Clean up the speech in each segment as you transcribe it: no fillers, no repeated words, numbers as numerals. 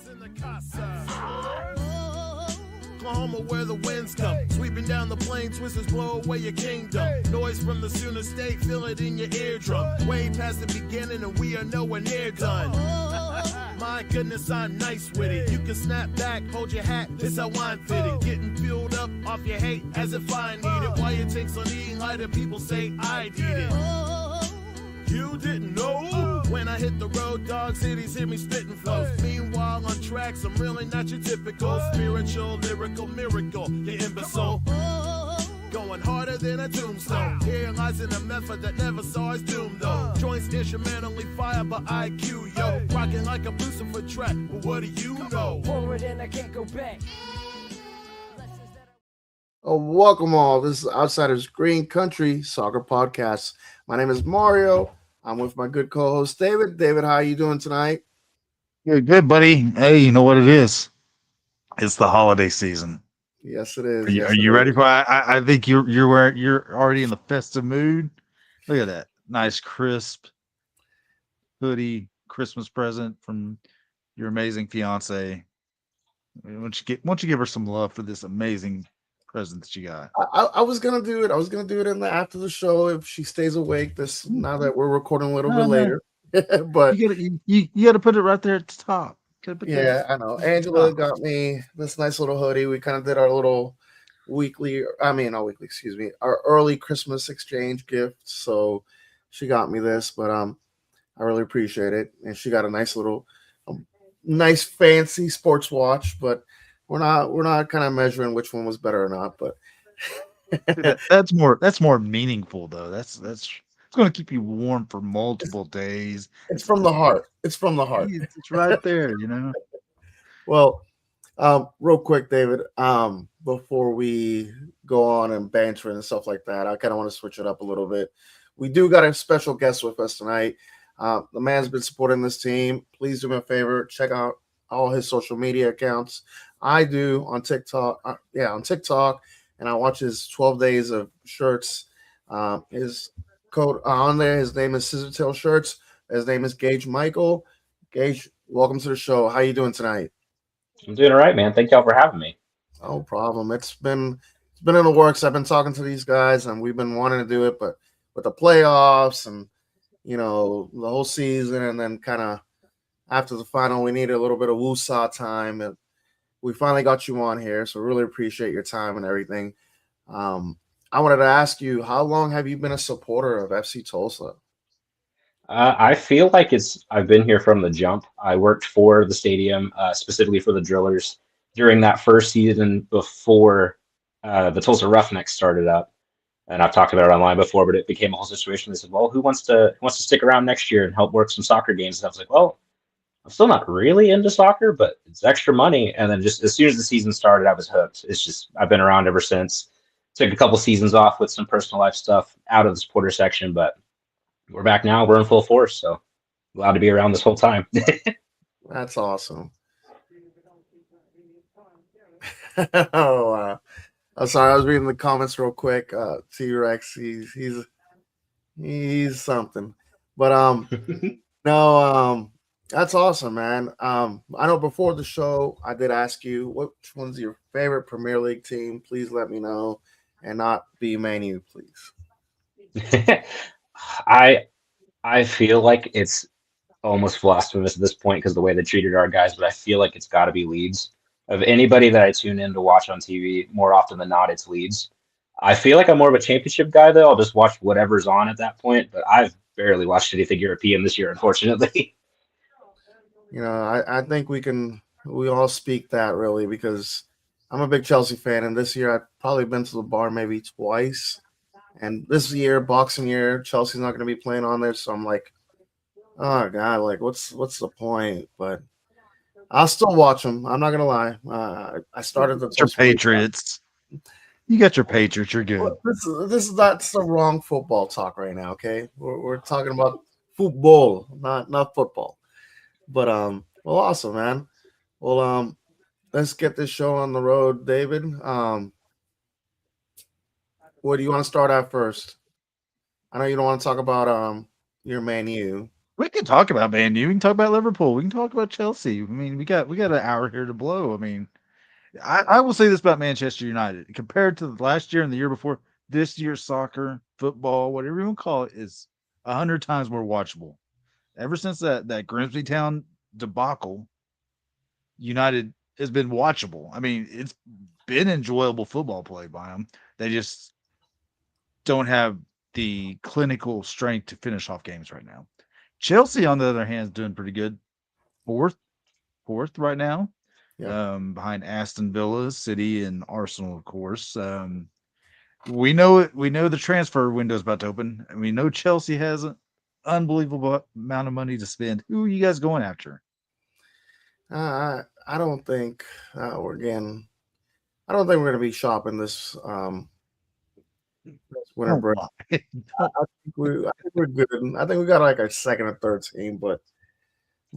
in the casa. Oklahoma where the winds come. Sweeping down the plain, twisters blow away your kingdom. Noise from the Sooner State, feel it in your eardrum. Way past the beginning and we are nowhere near done. My goodness, I'm nice with it. You can snap back, hold your hat, this how I'm fitting. Getting fueled up off your hate as if I need it. Why your takes on eating lighter, people say I did it. You didn't know? When I hit the road, dog cities hear me spitting flows. Meanwhile, on tracks, I'm really not your typical spiritual, lyrical miracle, you imbecile. Going harder than a tombstone. Here lies in a method that never saw his doom, though. Joints instrumentally fired by IQ, yo. Rocking like a Lucifer track, but what do you know? Forward and I can't go back. Oh, welcome all. This is Outsiders Green Country Soccer Podcast. My name is Mario. I'm with my good co-host David. David, how are you doing tonight? Good, buddy. Hey, you know what it is? It's the holiday season. Yes, it is. Are you ready for? I think you're already in the festive mood. Look at that nice crisp hoodie Christmas present from your amazing fiance. Why don't you give her some love for this amazing present that you got? I was gonna do it. I was gonna do it after the show if she stays awake. Now that we're recording a little bit later, but you got to put it right there at the top. Yeah, I know. Angela got me this nice little hoodie. We kind of did our little our early Christmas exchange gift. So she got me this, but I really appreciate it. And she got a nice fancy sports watch, but we're not kind of measuring which one was better or not. But that's more meaningful though. It's going to keep you warm for multiple days. It's from the heart. It's from the heart. It's right there, you know. Well, real quick, David, before we go on and banter and stuff like that, I kind of want to switch it up a little bit. We do got a special guest with us tonight. The man's been supporting this team. Please do me a favor. Check out all his social media accounts. I do on TikTok. On TikTok. And I watch his 12 days of shirts. His code on there. His name is Scissortailshirts. His name is Gage Michael. Gage, welcome to the show. How you doing tonight? I'm doing all right, man. Thank y'all for having me. No problem. It's been in the works. I've been talking to these guys, and we've been wanting to do it, but with the playoffs and the whole season, and then kind of after the final, we needed a little bit of woosah time, and we finally got you on here. So really appreciate your time and everything. I wanted to ask you, how long have you been a supporter of FC Tulsa? I feel like I've been here from the jump. I worked for the stadium, specifically for the Drillers, during that first season before the Tulsa Roughnecks started up. And I've talked about it online before, but it became a whole situation. They said, well, who wants to stick around next year and help work some soccer games? And I was like, well, I'm still not really into soccer, but it's extra money. And then just as soon as the season started, I was hooked. I've been around ever since. Took a couple seasons off with some personal life stuff out of the supporter section, but we're back now. We're in full force, so glad to be around this whole time. That's awesome. Oh, I'm sorry. I was reading the comments real quick. T-Rex, he's something, but no, that's awesome, man. I know before the show, I did ask you which one's your favorite Premier League team. Please let me know, and not be Man U, please. I feel like it's almost blasphemous at this point because the way they treated our guys, but I feel like it's got to be Leeds. Of anybody that I tune in to watch on TV, more often than not, it's Leeds. I feel like I'm more of a championship guy, though. I'll just watch whatever's on at that point, but I've barely watched anything European this year, unfortunately. I think we all speak that really because I'm a big Chelsea fan, and this year I've probably been to the bar maybe twice. And this year, Boxing year, Chelsea's not going to be playing on there, so I'm like, oh god, like what's the point? But I'll still watch them. I'm not gonna lie. I started the Patriots. You got your Patriots. You're good. That's the wrong football talk right now. Okay, we're talking about football, not football. But well, awesome, man. Well, let's get this show on the road, David. What do you want to start at first? I know you don't want to talk about your Man U. We can talk about Man U. We can talk about Liverpool. We can talk about Chelsea. I mean, we got an hour here to blow. I mean, I will say this about Manchester United compared to last year and the year before. This year's soccer, football, whatever you want to call it, is 100 times more watchable. Ever since that Grimsby Town debacle, United has been watchable. I mean, it's been enjoyable football play by them. They just don't have the clinical strength to finish off games right now. Chelsea, on the other hand, is doing pretty good. Fourth right now, Yeah. behind Aston Villa, City, and Arsenal, of course. We know the transfer window is about to open, and we know Chelsea has an unbelievable amount of money to spend. Who are you guys going after? I don't think I don't think we're going to be shopping this winter break. I think we're good. I think we got like our second or third team, but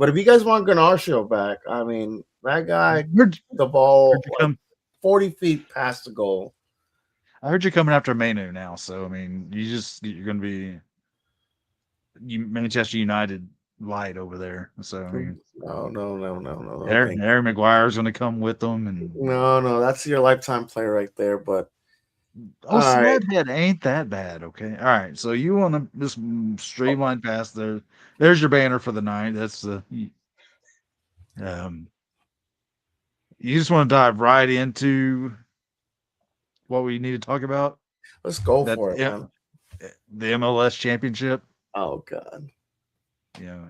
if you guys want Garnacho back, I mean that guy the ball like 40 feet past the goal. I heard you're coming after Manu now, so I mean you're going to be Manchester United light over there. So I mean, no. Harry Maguire's going to come with them, and no, that's your lifetime player right there. But Sledhead ain't that bad. Okay, all right. So you want to just streamline past there? There's your banner for the night. That's the You just want to dive right into what we need to talk about. Let's go for it, man. The MLS championship. Oh God.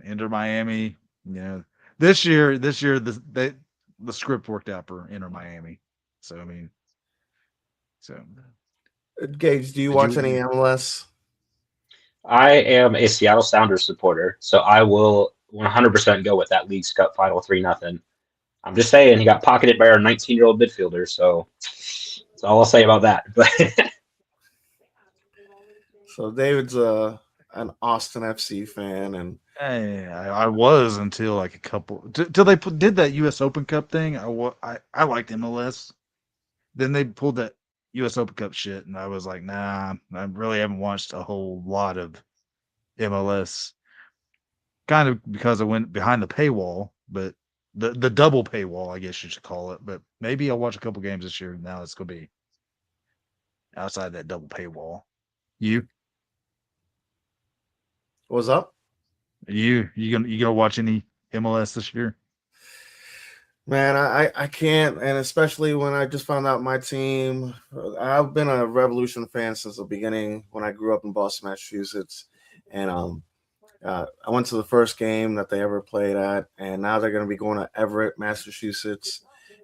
Inter Miami. This year the script worked out for Inter Miami. So I mean, Gage, do you watch any MLS? I am a Seattle Sounders supporter, so I will 100% go with that Leagues Cup final 3-0. I'm just saying he got pocketed by our 19-year-old midfielder, so that's all I'll say about that. But so David's an Austin FC fan, and I was until like a couple till they did that U.S. Open Cup thing. I liked MLS. Then they pulled that U.S. Open Cup shit, and I was like, nah, I really haven't watched a whole lot of MLS. Kind of because I went behind the paywall, but the double paywall, I guess you should call it. But maybe I'll watch a couple games this year. Now it's gonna be outside that double paywall. You? What's up? You gonna watch any MLS this year? Man, I can't, and especially when I just found out my team. I've been a Revolution fan since the beginning when I grew up in Boston, Massachusetts, and I went to the first game that they ever played at, and now they're going to be going to Everett, Massachusetts.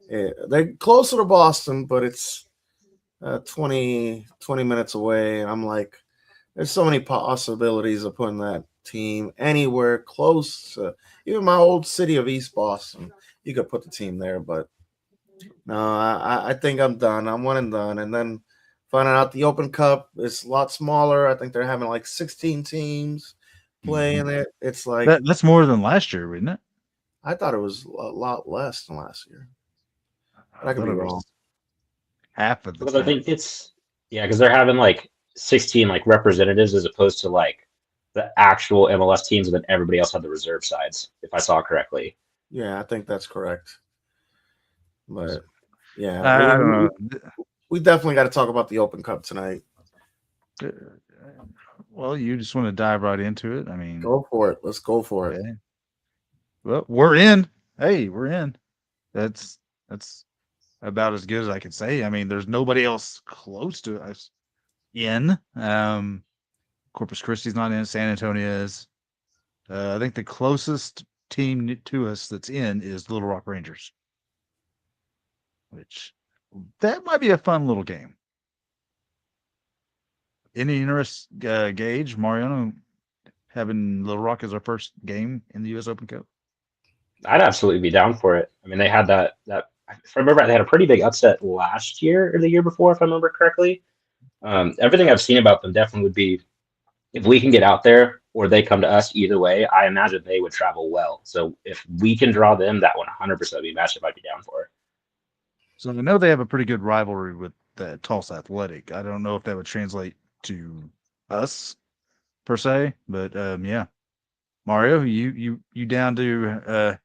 They're closer to Boston, but it's 20 minutes away. And I'm like, there's so many possibilities of putting that team anywhere close to even my old city of East Boston. You could put the team there, but no, I think I'm done. I'm one and done. And then finding out the Open Cup is a lot smaller. I think they're having like 16 teams playing it. It's like that's more than last year, isn't it? I thought it was a lot less than last year. But I could be wrong. Half of the I think it's because they're having like 16 like representatives as opposed to like the actual MLS teams, and then everybody else had the reserve sides, if I saw correctly. Yeah, I think that's correct. But yeah, we definitely got to talk about the Open Cup tonight. Well, you just want to dive right into it. I mean, go for it. Let's go for it. Well, we're in. Hey, we're in. That's about as good as I can say. I mean, there's nobody else close to us in. Corpus Christi's not in. San Antonio is. I think the closest team to us that's in is Little Rock Rangers, which that might be a fun little game. Any interest, Gage, Mariano, having Little Rock as our first game in the U.S. Open Cup? I'd absolutely be down for it. I mean, they had that if I remember right, they had a pretty big upset last year or the year before, if I remember correctly. Everything I've seen about them definitely would be, if we can get out there or they come to us, either way, I imagine they would travel well. So if we can draw them, that 100% be a matchup I'd be down for. So I know they have a pretty good rivalry with the Tulsa Athletic. I don't know if that would translate to us per se, but yeah. Mario, you down to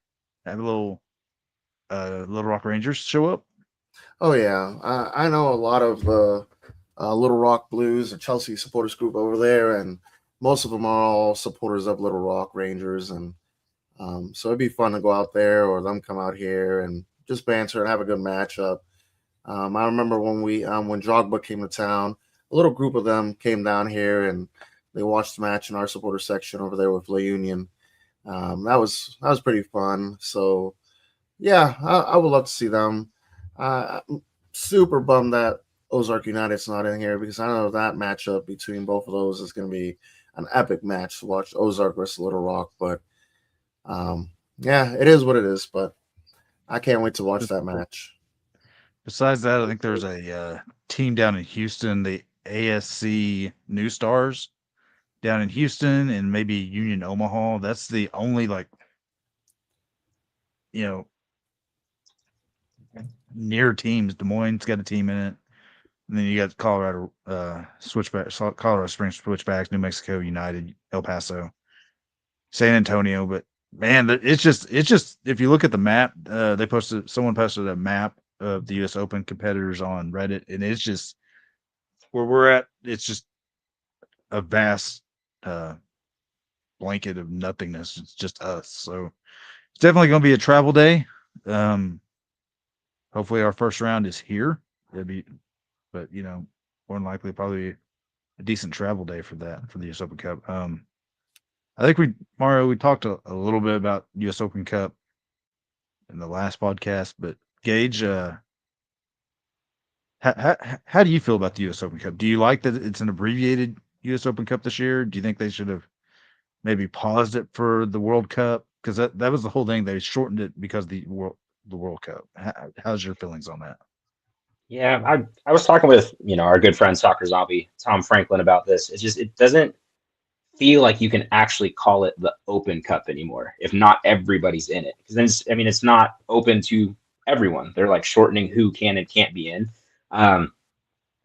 have a Little Rock Rangers show up? Oh yeah, I know a lot of the Little Rock Blues, the Chelsea supporters group over there, and most of them are all supporters of Little Rock Rangers, and so it'd be fun to go out there or them come out here and just banter and have a good matchup. I remember when Drogba came to town, a little group of them came down here and they watched the match in our supporter section over there with La Union. That was pretty fun. So yeah, I would love to see them. I'm super bummed that Ozark United's not in here because I know that matchup between both of those is going to be an epic match to watch Ozark versus Little Rock. But yeah, it is what it is. But I can't wait to watch that match. Besides that, I think there's a team down in Houston, the ASC New Stars down in Houston, and maybe Union Omaha. That's the only near teams. Des Moines got a team in it. And then you got Colorado Colorado Springs Switchbacks, New Mexico United, El Paso, San Antonio. But man, it's just if you look at the map, someone posted a map of the US Open competitors on Reddit, and it's just where we're at, it's just a vast blanket of nothingness. It's just us. So it's definitely gonna be a travel day. Hopefully our first round is here. But more than likely probably a decent travel day for the US Open Cup. I think Mario, we talked a little bit about US Open Cup in the last podcast, but Gage, how do you feel about the US Open Cup? Do you like that it's an abbreviated US Open Cup this year? Do you think they should have maybe paused it for the World Cup? Because that was the whole thing. They shortened it because of the World Cup. How's your feelings on that? Yeah, I was talking with our good friend Soccer Zombie Tom Franklin about this. It doesn't feel like you can actually call it the Open Cup anymore if not everybody's in it. Because then it's not open to everyone. They're like shortening who can and can't be in. I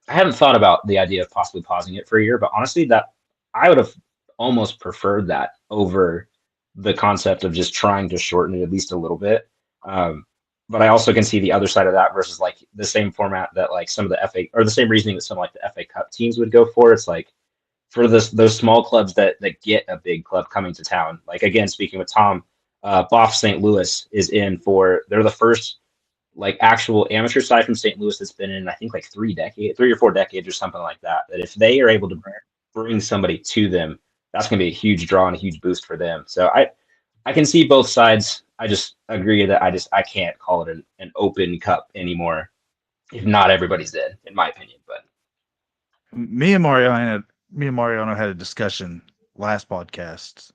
haven't thought about the idea of possibly pausing it for a year, but honestly, that I would have almost preferred that over the concept of just trying to shorten it at least a little bit. But I also can see the other side of that versus like the same format that like some of the FA or the same reasoning that some like the FA Cup teams would go for. It's like for those small clubs that get a big club coming to town. Like again, speaking with Tom, Boff St. Louis is in for they're the first like actual amateur side from St. Louis that's been in I think like 3 or 4 decades or something like that. That if they are able to bring somebody to them, that's going to be a huge draw and a huge boost for them. So I can see both sides. I just agree that I can't call it an Open Cup anymore if not everybody's in my opinion. But me and Mariano had a discussion last podcast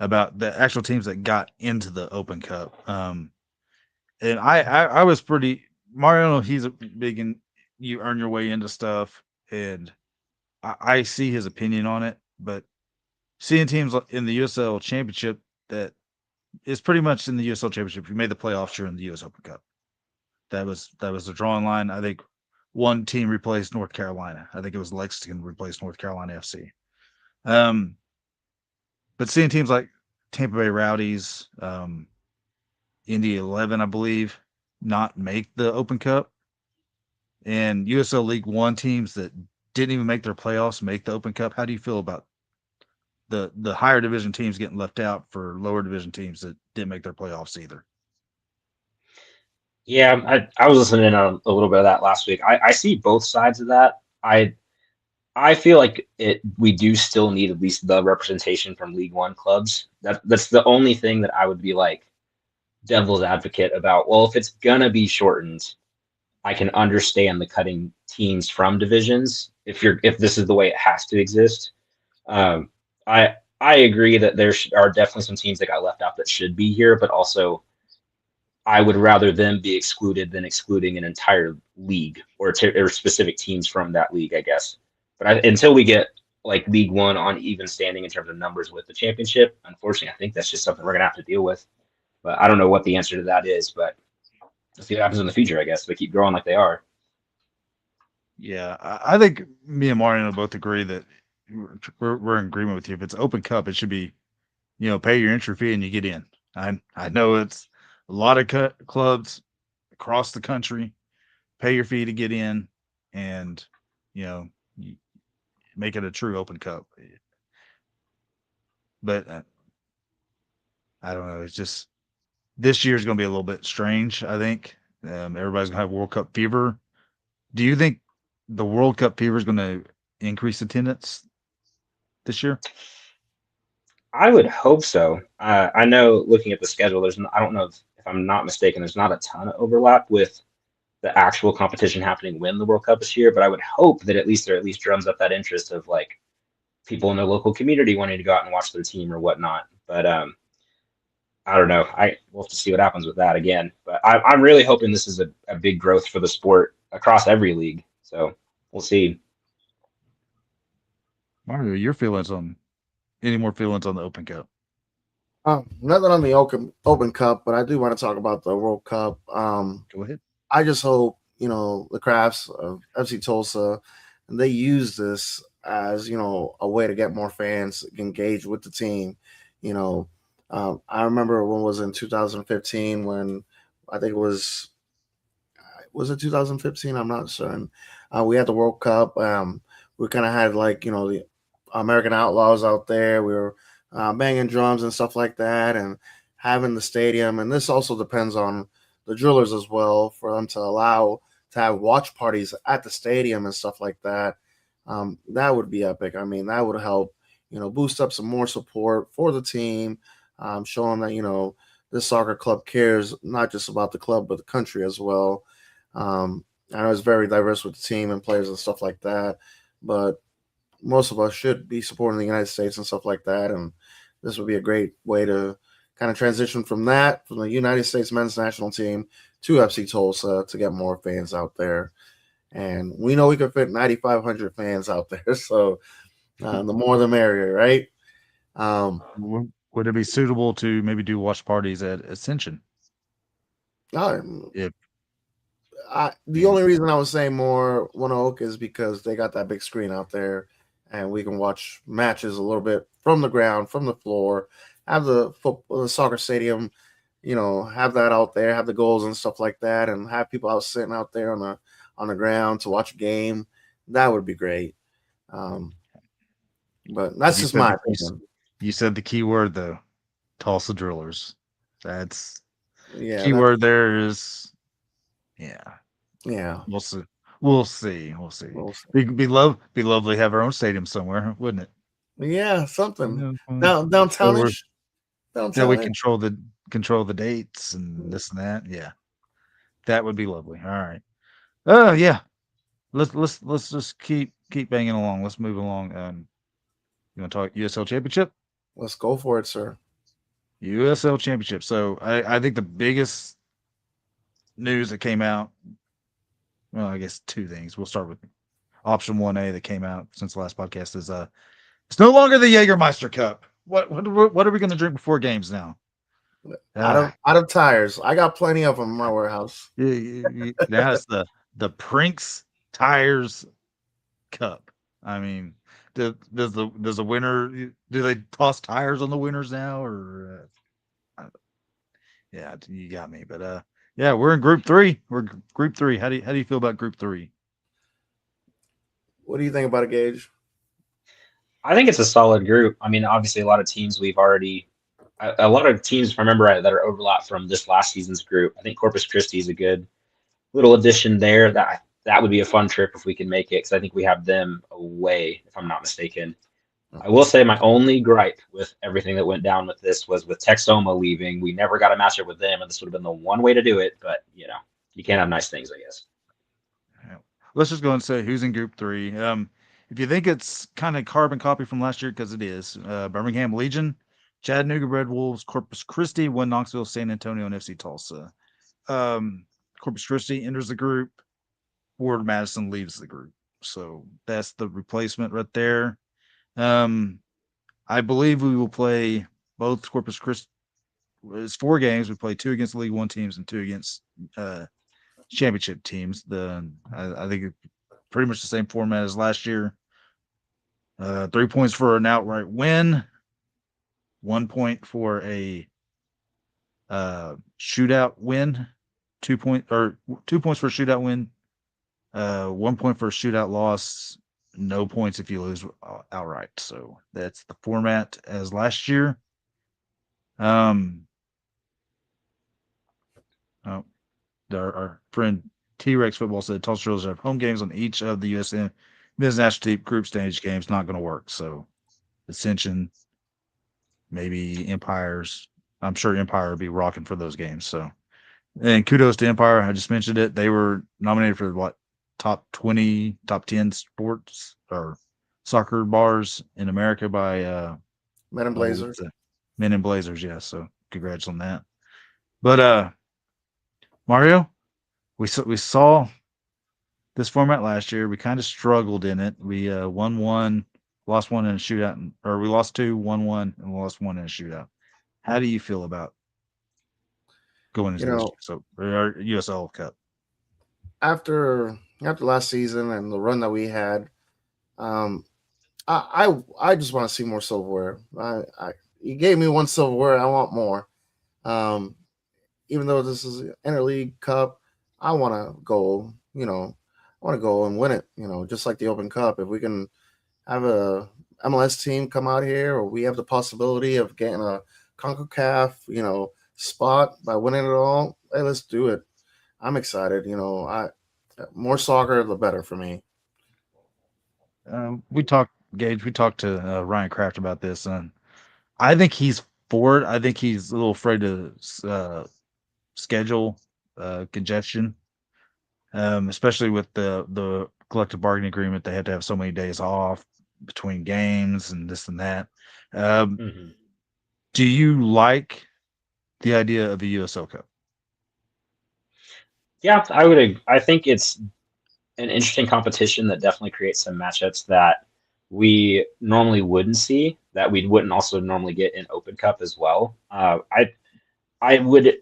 about the actual teams that got into the Open Cup. And I was pretty Mariano. He's a big in you earn your way into stuff, and I see his opinion on it. But seeing teams in the USL Championship that is pretty much in the USL Championship, you made the playoffs, you're in the US Open Cup. That was the drawing line. I think one team replaced North Carolina. I think it was Lexington replaced North Carolina FC. But seeing teams like Tampa Bay Rowdies, Indy 11, I believe, not make the Open Cup, and USL League One teams that didn't even make their playoffs make the Open Cup. How do you feel about the higher division teams getting left out for lower division teams that didn't make their playoffs either? yeah, I was listening in on a little bit of that last week. I see both sides of that. I feel like we do still need at least the representation from League One clubs. That's the only thing that I would be like devil's advocate about. Well, if it's gonna be shortened, I can understand the cutting teams from divisions if this is the way it has to exist. I agree that there are definitely some teams that got left out that should be here, but also I would rather them be excluded than excluding an entire league or specific teams from that league, I guess. But until we get like League One on even standing in terms of numbers with the championship, unfortunately, I think that's just something we're gonna have to deal with. But I don't know what the answer to that is, but let's see what happens in the future, I guess. If they keep growing like they are. Yeah, I think me and Mariano both agree that we're in agreement with you. If it's Open Cup, it should be pay your entry fee and you get in. I know it's a lot of clubs across the country. Pay your fee to get in, and you make it a true open cup. But I don't know. It's just this year's going to be a little bit strange. I think everybody's going to have World Cup fever. Do you think the World Cup fever is going to increase attendance this year? I would hope so. I know looking at the schedule, I don't know if I'm not mistaken, there's not a ton of overlap with the actual competition happening when the World Cup is here, but I would hope that at least drums up that interest of like people in their local community wanting to go out and watch their team or whatnot. But I don't know. We'll have to see what happens with that again. But I'm really hoping this is a big growth for the sport across every league. So we'll see. Mario, any more feelings on the Open Cup? Nothing on the Open Cup, but I do want to talk about the World Cup. Go ahead. I just hope the Crafts of FC Tulsa, and they use this as a way to get more fans engaged with the team. I remember when it was in 2015 when I think it was it 2015? I'm not certain. We had the World Cup. We kind of had the American Outlaws out there. We were banging drums and stuff like that, and having the stadium. And this also depends on the drillers as well, for them to allow to have watch parties at the stadium and stuff like that. That would be epic. I mean, that would help, boost up some more support for the team, showing that, this soccer club cares not just about the club, but the country as well. I know it's very diverse with the team and players and stuff like that, but most of us should be supporting the United States and stuff like that. And this would be a great way to kind of transition from the United States men's national team to FC Tulsa to get more fans out there. And we know we could fit 9,500 fans out there. So the more the merrier, right? Would it be suitable to maybe do watch parties at Ascension? The only reason I was saying more One Oak is because they got that big screen out there, and we can watch matches a little bit from the ground, from the floor, have the soccer stadium, have that out there, have the goals and stuff like that, and have people sitting out there on the ground to watch a game. That would be great. But that's just my opinion. You said the key word though, Tulsa Drillers. That's key word there is. Yeah. We'll see. Be lovely to have our own stadium somewhere, wouldn't it? Yeah, something downtownish. Yeah, we control the dates and this and that. Yeah, that would be lovely. All right. Yeah. Let's just keep banging along. Let's move along. You want to talk USL Championship? Let's go for it, sir. USL Championship. So I think the biggest news that came out, well, I guess two things. We'll start with option 1A that came out since the last podcast is it's no longer the Jägermeister Cup. What are we going to drink before games now? Out of tires. I got plenty of them in my warehouse. Now it's the Prinks Tires Cup. I mean, does the winner, do they toss tires on the winners now, or yeah, you got me. But yeah, we're in Group 3. We're Group 3. How do you feel about Group 3? What do you think about it, Gage? I think it's a solid group. I mean, obviously, a lot of teams, if I remember right, that are overlap from this last season's group. I think Corpus Christi is a good little addition there. That would be a fun trip if we can make it, because I think we have them away, if I'm not mistaken. I will say my only gripe with everything that went down with this was with Texoma leaving. We never got a matchup with them, and this would have been the one way to do it. But, you can't have nice things, I guess. Let's just go and say who's in Group 3. If you think it's kind of carbon copy from last year, because it is, Birmingham Legion, Chattanooga Red Wolves, Corpus Christi, One Knoxville, San Antonio, and FC Tulsa. Corpus Christi enters the group. Ward Madison leaves the group. So that's the replacement right there. I believe we will play both Corpus Christi. It's 4 games. We play 2 against League One teams and 2 against championship teams. I think it's pretty much the same format as last year. 3 points for an outright win. 1 point for a shootout win, 2 points for a shootout win, 1 point for a shootout loss, no points if you lose outright. So that's the format as last year. Our friend T-Rex Football said Tulsa Drills have home games on each of the USN men's national team group stage games. Not going to work. So Ascension, maybe Empires. I'm sure Empire will be rocking for those games. So, and kudos to Empire. I just mentioned it. They were nominated for what, top 20, top 10 sports or soccer bars in America by Men in Blazers. Men in Blazers. Yeah. So congrats on that. But Mario, we saw this format last year. We kind of struggled in it. We won one, lost one in a shootout, or we lost two, won one, and lost one in a shootout. How do you feel about going into this or USL Cup? After last season and the run that we had, I just want to see more silverware. You gave me one silverware. I want more. Even though this is an interleague cup, I want to go. I want to go and win it. Just like the Open Cup. If we can have a MLS team come out here, or we have the possibility of getting a CONCACAF, spot by winning it all, hey, let's do it. I'm excited. More soccer, the better for me. We talked to Ryan Kraft about this, and I think he's for it. I think he's a little afraid to schedule congestion, especially with the collective bargaining agreement. They had to have so many days off between games and this and that. Do you like the idea of a USL Cup? Yeah, I would. I think it's an interesting competition that definitely creates some matchups that we normally wouldn't see, that we wouldn't also normally get in Open Cup as well. I would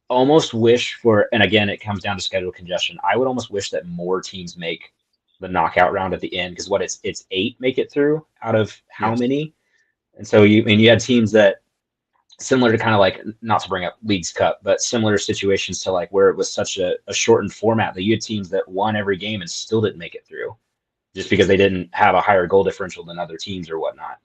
almost wish for, and again, it comes down to schedule congestion. I would almost wish that more teams make the knockout round at the end, because it's 8 make it through out of how many, and so you had teams that, similar to kind of like, not to bring up Leagues Cup, but similar situations to like where it was such a shortened format that you had teams that won every game and still didn't make it through just because they didn't have a higher goal differential than other teams or whatnot.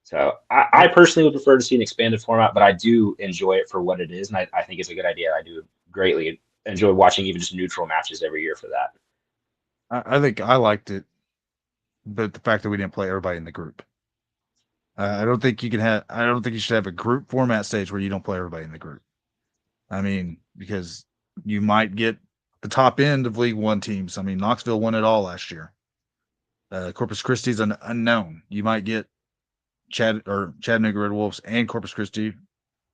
So I personally would prefer to see an expanded format, but I do enjoy it for what it is, and I think it's a good idea. I do greatly enjoy watching even just neutral matches every year for that. I think I liked it, but the fact that we didn't play everybody in the group. I don't think you should have a group format stage where you don't play everybody in the group. I mean, because you might get the top end of League One teams. I mean, Knoxville won it all last year. Corpus Christi's an unknown. You might get Chattanooga Red Wolves and Corpus Christi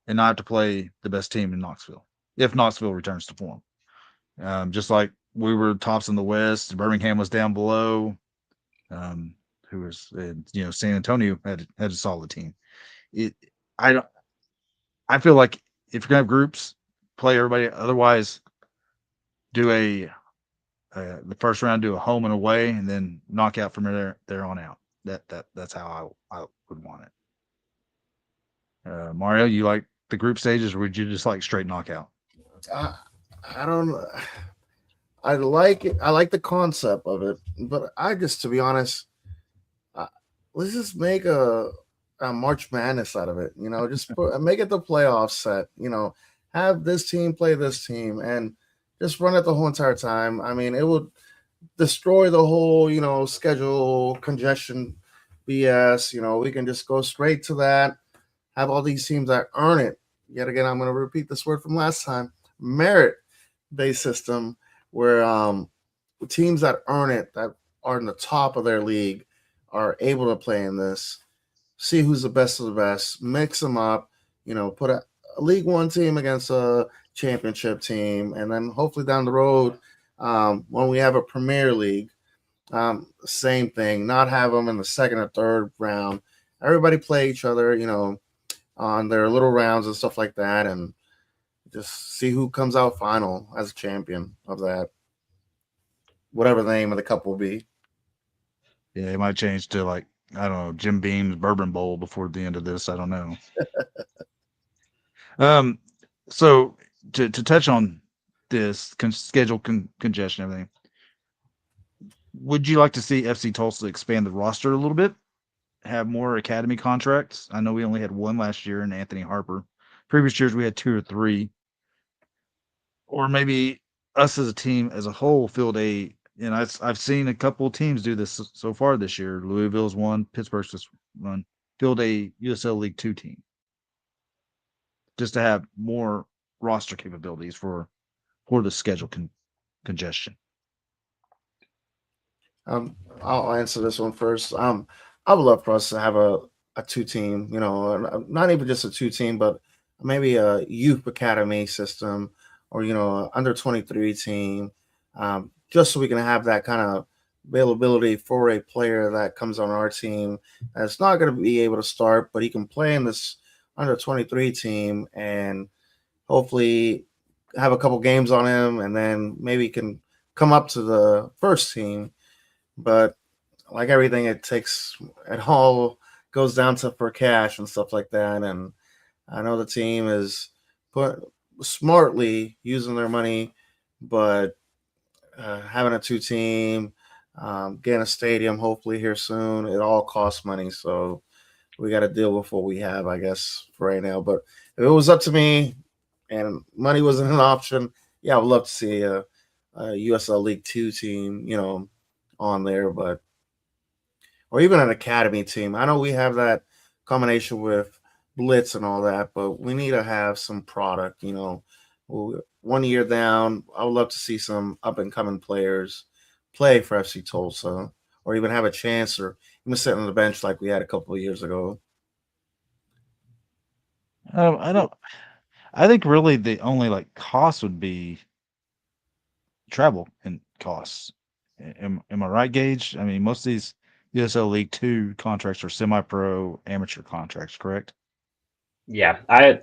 and not have to play the best team in Knoxville if Knoxville returns to form. Just like we were tops in the West, Birmingham was down below. Who was San Antonio had a solid team. I feel like if you're gonna have groups, play everybody. Otherwise, do the first round, do a home and away, and then knock out from there on out. That's how I would want it. Mario, you like the group stages, or would you just like straight knockout? I don't. I like it. I like the concept of it, but to be honest, let's just make a March Madness out of it. Just make it the playoff set. Have this team play this team and just run it the whole entire time. I mean, it would destroy the whole, schedule congestion BS. We can just go straight to that. Have all these teams that earn it. Yet again, I'm going to repeat this word from last time: merit-based system, where teams that earn it, that are in the top of their league, are able to play in this. See who's the best of the best. Mix them up. Put a League One team against a championship team, and then hopefully down the road, when we have a Premier League, same thing. Not have them in the second or third round. Everybody play each other, on their little rounds and stuff like that, and just see who comes out final as a champion of that, whatever the name of the cup will be. Yeah, it might change to like I don't know, Jim Beam's Bourbon Bowl before the end of this. I don't know. So to touch on this schedule congestion, everything, would you like to see FC Tulsa expand the roster a little bit, have more academy contracts? I know we only had one last year in Anthony Harper. Previous years we had 2 or 3, or maybe us as a team as a whole field a. And I've seen a couple of teams do this so far this year. Louisville's one, Pittsburgh's just one. Field a USL League 2 team, just to have more roster capabilities for the schedule congestion. I'll answer this one first. I would love for us to have a 2-team, not even just a 2-team, but maybe a youth academy system or, under 23 team, just so we can have that kind of availability for a player that comes on our team that's not going to be able to start, but he can play in this under 23 team and hopefully have a couple games on him and then maybe can come up to the first team. But like everything, it all goes down to for cash and stuff like that. And I know the team is smartly using their money, but having a 2-team, getting a stadium hopefully here soon, it all costs money. So we got to deal with what we have, I guess, for right now. But if it was up to me and money wasn't an option, yeah, I would love to see a USL League 2 team, on there, or even an academy team. I know we have that combination with Blitz and all that, but we need to have some product, 1 year down, I would love to see some up and coming players play for FC Tulsa or even have a chance or even sit on the bench like we had a couple of years ago. I don't. I think really the only cost would be travel and costs. Am I right, Gage? I mean, most of these USL League 2 contracts are semi-pro amateur contracts, correct? Yeah, I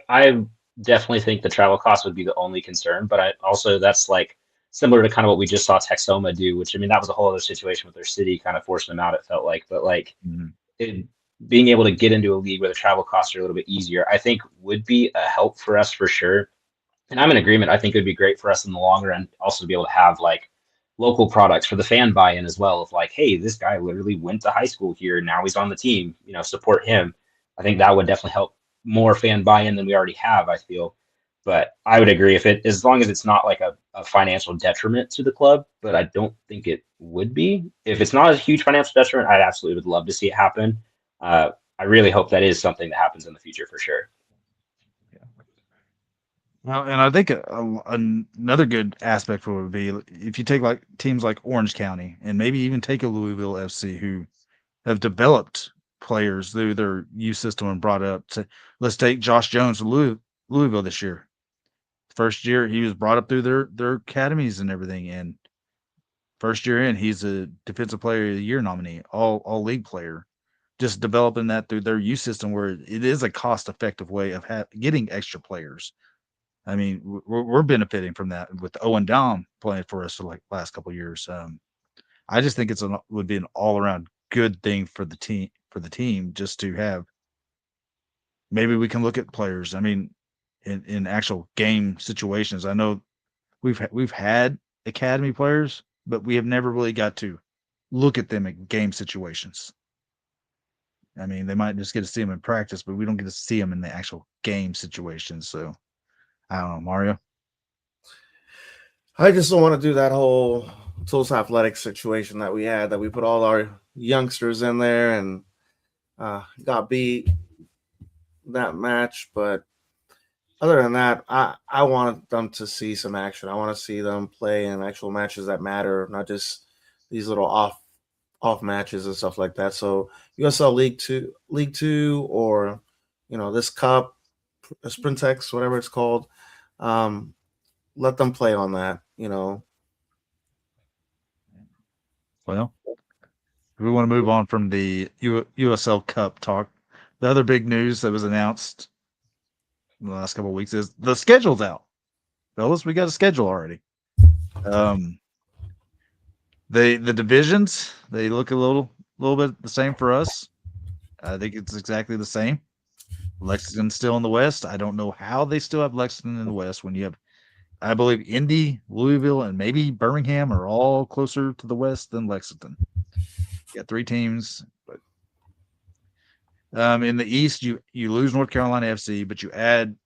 definitely think the travel cost would be the only concern, but I also that's like similar to kind of what we just saw Texoma do, which I mean that was a whole other situation with their city kind of forcing them out, it felt like. But it, being able to get into a league where the travel costs are a little bit easier, I think would be a help for us for sure. And I'm in agreement. I think it would be great for us in the long run also to be able to have local products for the fan buy-in as well of hey, this guy literally went to high school here, now he's on the team, support him. I think that would definitely help more fan buy-in than we already have, I feel. But I would agree as long as it's not a financial detriment to the club, but I don't think it would be. If it's not a huge financial detriment, I'd absolutely would love to see it happen. I really hope that is something that happens in the future for sure. Well, and I think another good aspect for it would be if you take teams like Orange County and maybe even take a Louisville FC who have developed players through their youth system and brought up to. Let's take Josh Jones from Louisville this year. First year he was brought up through their academies and everything, and first year in he's a defensive player of the year nominee, all league player. Just developing that through their youth system where it is a cost effective way of getting extra players. I mean, we're benefiting from that with Owen Dom playing for us for last couple of years. I just think would be an all around good thing for the team just to have. Maybe we can look at players. I mean, in actual game situations. I know we've had academy players, but we have never really got to look at them in game situations. I mean, they might just get to see them in practice, but we don't get to see them in the actual game situations. So. I don't know, Mario. I just don't want to do that whole Tulsa Athletics situation that we had, that we put all our youngsters in there and got beat that match. But other than that, I want them to see some action. I want to see them play in actual matches that matter, not just these little off matches and stuff like that. So USL League 2 or, this cup, Sprintex, whatever it's called. Let them play on that, Well, we want to move on from the USL Cup talk. The other big news that was announced in the last couple of weeks is the schedule's out. Fellas, we got a schedule already. The divisions, they look a little bit the same for us. I think it's exactly the same. Lexington's still in the West. I don't know how they still have Lexington in the West when you have, I believe, Indy, Louisville, and maybe Birmingham are all closer to the West than Lexington. You got 3 teams, but in the East, you lose North Carolina FC, but you add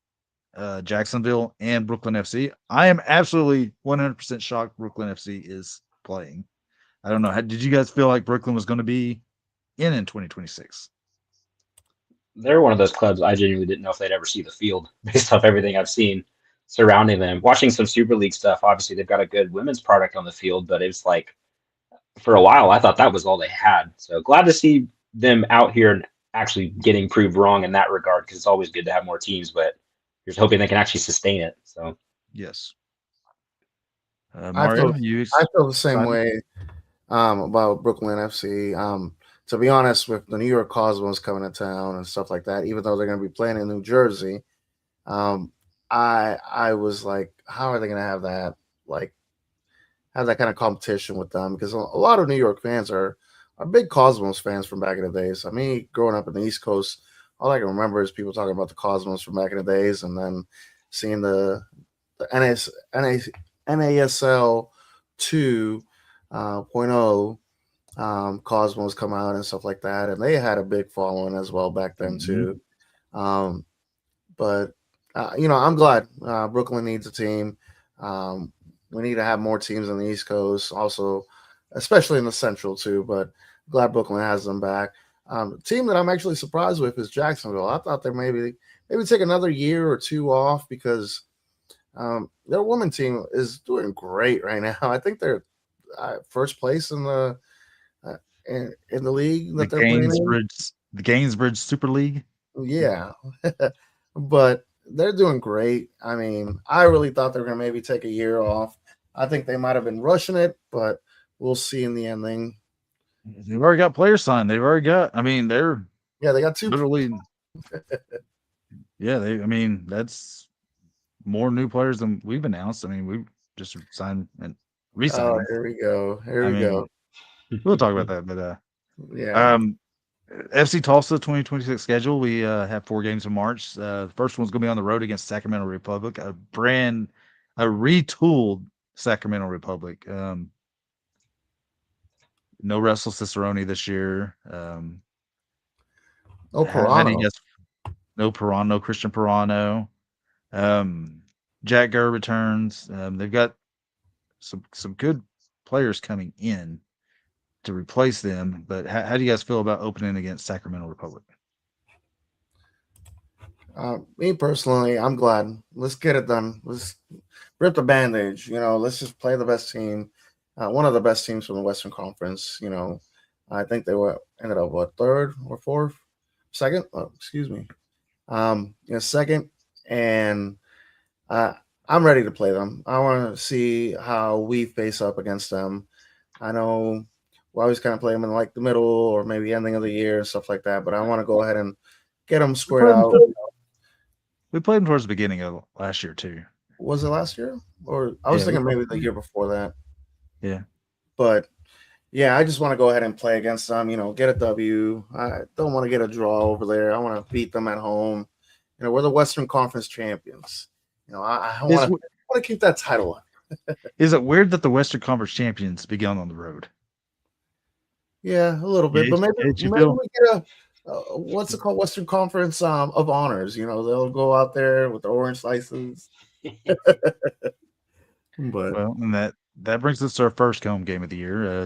Jacksonville and Brooklyn FC. I am absolutely 100% shocked Brooklyn FC is playing. I don't know. Did you guys feel like Brooklyn was going to be in 2026? They're one of those clubs I genuinely didn't know if they'd ever see the field based off everything I've seen surrounding them. Watching some Super League stuff, obviously they've got a good women's product on the field, but it's like for a while I thought that was all they had. So glad to see them out here and actually getting proved wrong in that regard, because it's always good to have more teams, but you're just hoping they can actually sustain it. So Yes. I Mario, feel the same way about Brooklyn FC. To be honest, with the New York Cosmos coming to town and stuff like that, even though they're going to be playing in New Jersey, I was like, how are they going to have that kind of competition with them? Because a lot of New York fans are big Cosmos fans from back in the days. I mean, growing up in the East Coast, all I can remember is people talking about the Cosmos from back in the days, and then seeing the NASL 2.0 Cosmos come out and stuff like that, and they had a big following as well back then too. But I'm glad Brooklyn needs a team. We need to have more teams on the East Coast, also, especially in the Central too. But glad Brooklyn has them back. Team that I'm actually surprised with is Jacksonville. I thought they maybe take another year or two off, because their women team is doing great right now. I think they're first place in the league that they're playing in. The Gainsbridge Super League. Yeah, but they're doing great. I mean, I really thought they were going to maybe take a year off. I think they might have been rushing it, but we'll see in the ending. They've already got players signed. They got 2. Literally. That's more new players than we've announced. I mean, we've just signed and re-signed. Oh, here we go. Here we go. We'll talk about that, but yeah. FC Tulsa 2026 schedule. We have 4 games in March. The first one's going to be on the road against Sacramento Republic, a retooled Sacramento Republic. No Russell Cicerone this year. No Pirano. No Pirano, no Christian Pirano. Jack Gurr returns. They've got some good players coming in to replace them. But how do you guys feel about opening against Sacramento Republic? Me personally, I'm glad. Let's get it done. Let's rip the bandage. Let's just play the best team. One of the best teams from the Western Conference. I think they ended up third or fourth, second. Oh, excuse me. Second, and I'm ready to play them. I want to see how we face up against them. I know we always kind of play them in like the middle or maybe ending of the year and stuff like that, but I want to go ahead and get them squared out. We played them towards the beginning of last year too. Was it last year? Or I was thinking maybe the year before that. Yeah. But yeah, I just want to go ahead and play against them, get a W. I don't want to get a draw over there. I want to beat them at home. We're the Western Conference champions. I want to keep that title up. Is it weird that the Western Conference champions began on the road? Yeah, a little bit. But maybe we get what's it called? Western Conference of Honors. They'll go out there with the orange slices. And that brings us to our first home game of the year,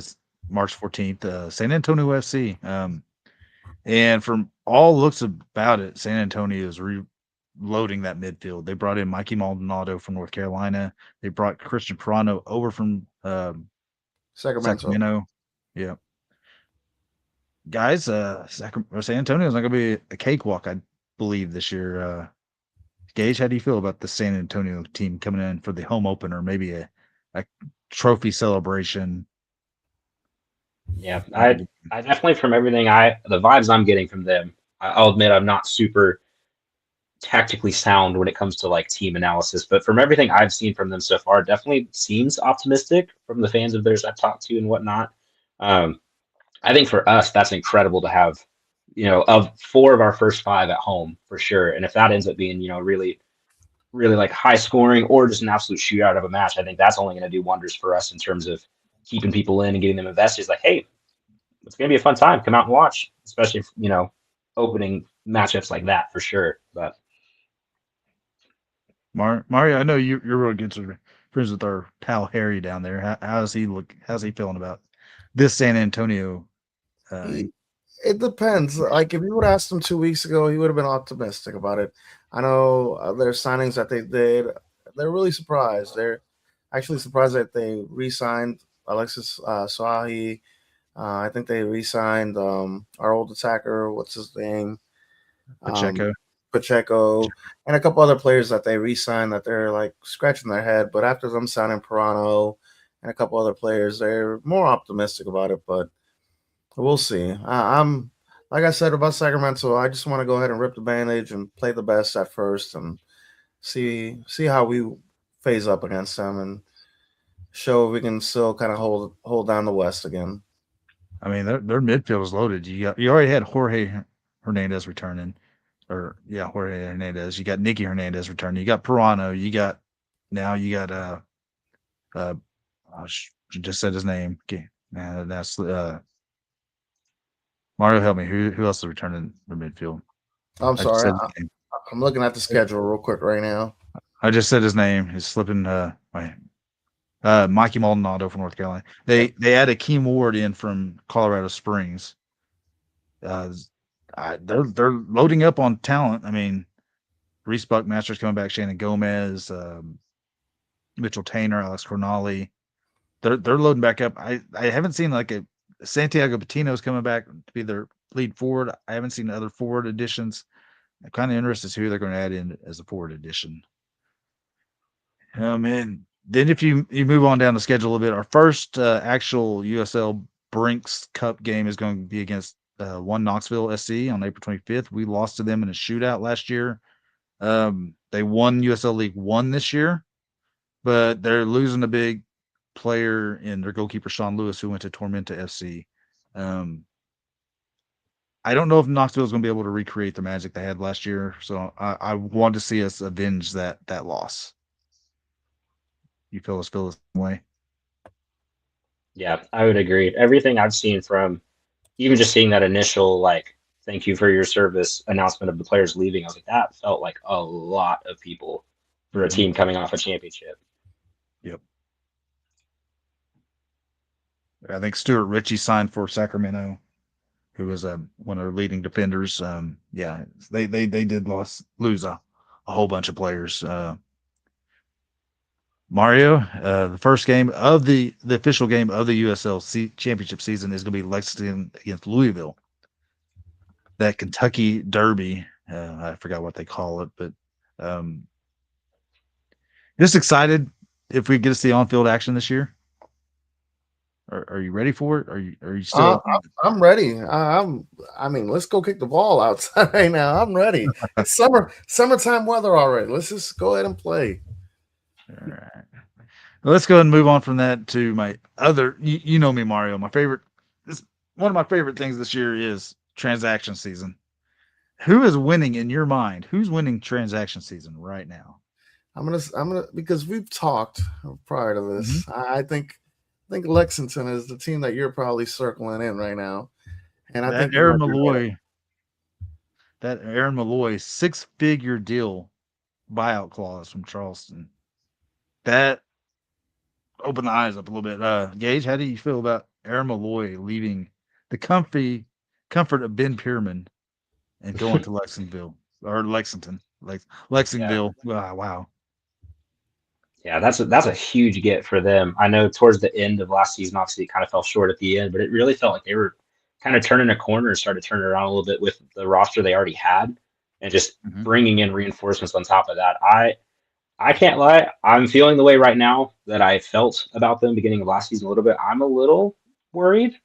March 14th, San Antonio FC. And from all looks about it, San Antonio is reloading that midfield. They brought in Mikey Maldonado from North Carolina. They brought Christian Pirano over from Sacramento. Yeah. Guys, San Antonio is not going to be a cakewalk, I believe, this year. Gage, how do you feel about the San Antonio team coming in for the home opener, maybe a trophy celebration? Yeah, I definitely, from everything the vibes I'm getting from them, I'll admit I'm not super tactically sound when it comes to like team analysis, but from everything I've seen from them so far, it definitely seems optimistic from the fans of theirs I've talked to and whatnot. I think for us, that's incredible to have of 4 of our first 5 at home for sure. And if that ends up being, really, really like high scoring or just an absolute shootout of a match, I think that's only going to do wonders for us in terms of keeping people in and getting them invested. It's like, hey, it's going to be a fun time. Come out and watch, especially if, opening matchups like that for sure. But Mario, I know you're really good friends with our pal Harry down there. How's he look? How's he feeling about this San Antonio? It depends. Like if you would have asked him 2 weeks ago, he would have been optimistic about it. I know their signings that they did. They're really surprised. They're actually surprised that they re-signed Alexis Sahi. I think they re-signed our old attacker. What's his name? Pacheco, and a couple other players that they re-signed that they're like scratching their head. But after them signing Pirano and a couple other players, they're more optimistic about it. But we'll see. I'm like I said about Sacramento. I just want to go ahead and rip the bandage and play the best at first and see how we phase up against them and show if we can still kind of hold down the West again. I mean, their midfield is loaded. You already had Jorge Hernandez returning, Jorge Hernandez. You got Nicky Hernandez returning. You got Pirano. You got I just said his name. Okay, man, that's Mario. Help me. Who else is returning the midfield? I'm sorry. I'm looking at the schedule real quick right now. I just said his name. He's slipping. Mikey Maldonado from North Carolina. They add Akeem Ward in from Colorado Springs. They're loading up on talent. I mean, Reese Buckmaster's coming back. Shannon Gomez, Mitchell Tainer, Alex Cornali. They're loading back up. I haven't seen like a Santiago Patino's coming back to be their lead forward. I haven't seen other forward additions. I'm kind of interested to see who they're going to add in as a forward addition. And then if you move on down the schedule a bit, our first actual USL Brinks Cup game is going to be against One Knoxville SC on April 25th. We lost to them in a shootout last year. They won USL League 1 this year, but they're losing a big player in their goalkeeper, Sean Lewis, who went to Tormenta FC. I don't know if Knoxville is going to be able to recreate the magic they had last year, so I want to see us avenge that loss. You feel the same way? Yeah, I would agree. Everything I've seen from even just seeing that initial, like, thank you for your service announcement of the players leaving, I was like, that felt like a lot of people for a team coming off a championship. Yep. I think Stuart Ritchie signed for Sacramento, who was one of their leading defenders. They did lose a whole bunch of players. Mario, the first game of the official game of the USL championship season is going to be Lexington against Louisville. That Kentucky Derby, I forgot what they call it, but just excited if we get to see on-field action this year. Are you ready for it? Are you still? I'm ready. I mean, let's go kick the ball outside right now. I'm ready. It's summertime weather already. Let's just go ahead and play. All right. Well, let's go ahead and move on from that to my other. You know me, Mario. One of my favorite things this year is transaction season. Who is winning in your mind? Who's winning transaction season right now? I'm gonna because we've talked prior to this. Mm-hmm. I think Lexington is the team that you're probably circling in right now, and I think Aaron Malloy 6-figure deal buyout clause from Charleston. That opened the eyes up a little bit. Gage, how do you feel about Aaron Malloy leaving the comfort of Ben Pierman and going to Lexington? Lexingtonville. Yeah. Wow. Yeah, that's a huge get for them. I know towards the end of last season, obviously it kind of fell short at the end, but it really felt like they were kind of turning a corner and started turning around a little bit with the roster they already had and just bringing in reinforcements on top of that. I can't lie. I'm feeling the way right now that I felt about them beginning of last season a little bit. I'm a little worried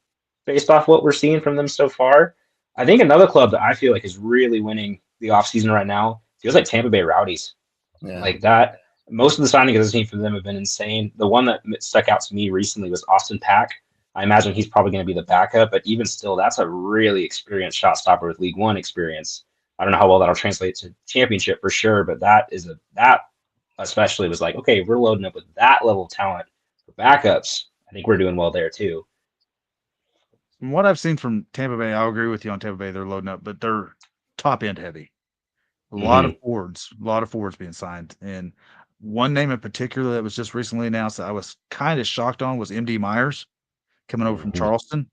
based off what we're seeing from them so far. I think another club that I feel like is really winning the offseason right now feels like Tampa Bay Rowdies. Yeah. Like that. Most of the signings I've seen from them have been insane. The one that stuck out to me recently was Austin Pack I imagine he's probably going to be the backup, but even still, that's a really experienced shot stopper with League One experience. I don't know how well that'll translate to championship for sure, but that especially was like, okay, we're loading up with that level of talent for backups. I think we're doing well there too. From what I've seen from Tampa Bay, I'll agree with you on Tampa Bay. They're loading up, but they're top end heavy. A lot of forwards being signed. And one name in particular that was just recently announced that I was kind of shocked on was MD Myers coming over from Charleston.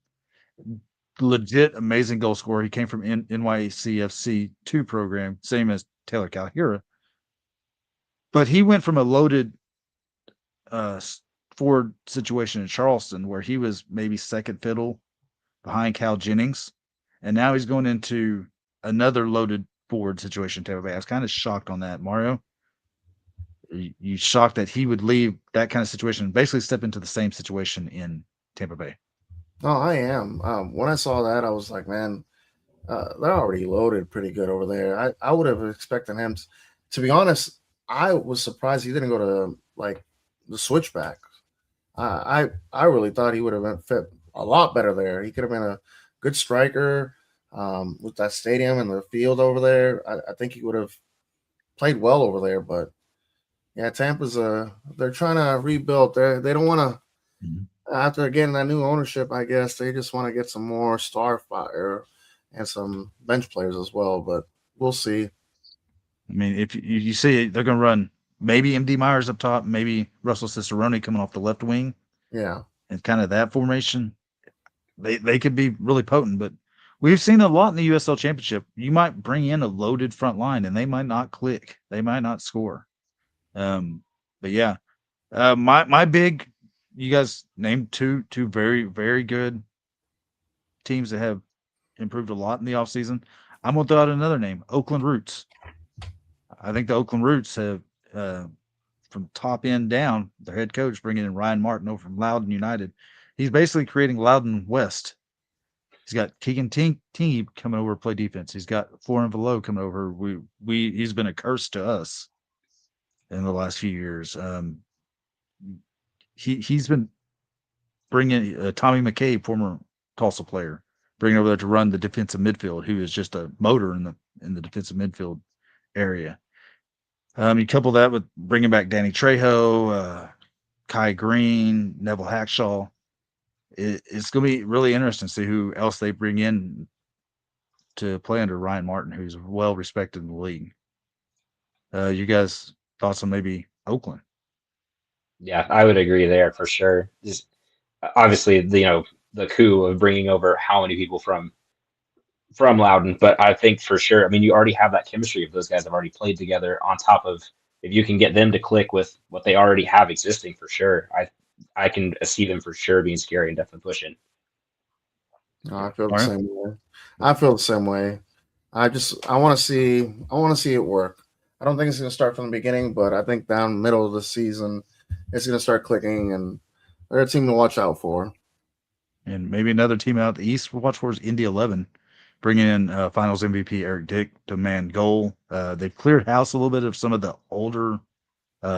Legit amazing goal scorer. He came from NYCFC 2 program, same as Taylor Calhira. But he went from a loaded forward situation in Charleston where he was maybe second fiddle behind Cal Jennings. And now he's going into another loaded forward situation in Tampa Bay. I was kind of shocked on that. Mario, you shocked that he would leave that kind of situation and basically step into the same situation in Tampa Bay? No, I am. When I saw that, I was like, man, they're already loaded pretty good over there. I would have expected him to be honest. I was surprised he didn't go to like the switchback. I really thought he would have been fit a lot better there. He could have been a good striker with that stadium and the field over there. I think he would have played well over there. But yeah, Tampa's they're trying to rebuild. They don't want to. After getting that new ownership, I guess they just want to get some more star fire and some bench players as well. But we'll see. I mean, if you see they're going to run maybe MD Myers up top, maybe Russell Cicerone coming off the left wing. Yeah. And kind of that formation, they could be really potent. But we've seen a lot in the USL Championship. You might bring in a loaded front line, and they might not click. They might not score. But yeah, my big. You guys named two very, very good teams that have improved a lot in the offseason. I'm going to throw out another name, Oakland Roots. I think the Oakland Roots have, from top end down, their head coach bringing in Ryan Martin over from Loudoun United. He's basically creating Loudoun West. He's got Keegan Tingy coming over to play defense. He's got Florian Velo coming over. He's been a curse to us in the last few years. He's been bringing Tommy McCabe, former Tulsa player, bringing over there to run the defensive midfield, who is just a motor in the defensive midfield area. You couple that with bringing back Danny Trejo, Kai Green, Neville Hackshaw. It's going to be really interesting to see who else they bring in to play under Ryan Martin, who's well respected in the league. You guys thoughts on maybe Oakland? Yeah, I would agree there for sure. Just obviously, the coup of bringing over how many people from Loudoun, but I think for sure, I mean, you already have that chemistry if those guys have already played together. On top of if you can get them to click with what they already have existing, for sure, I can see them for sure being scary and definitely pushing. No, I feel the same way. I feel the same way. I want to see it work. I don't think it's going to start from the beginning, but I think down middle of the season, it's going to start clicking, and they're a team to watch out for. And maybe another team out the East we'll watch for is Indy 11, bringing in Finals MVP Eric Dick to man goal. They've cleared house a little bit of some of the older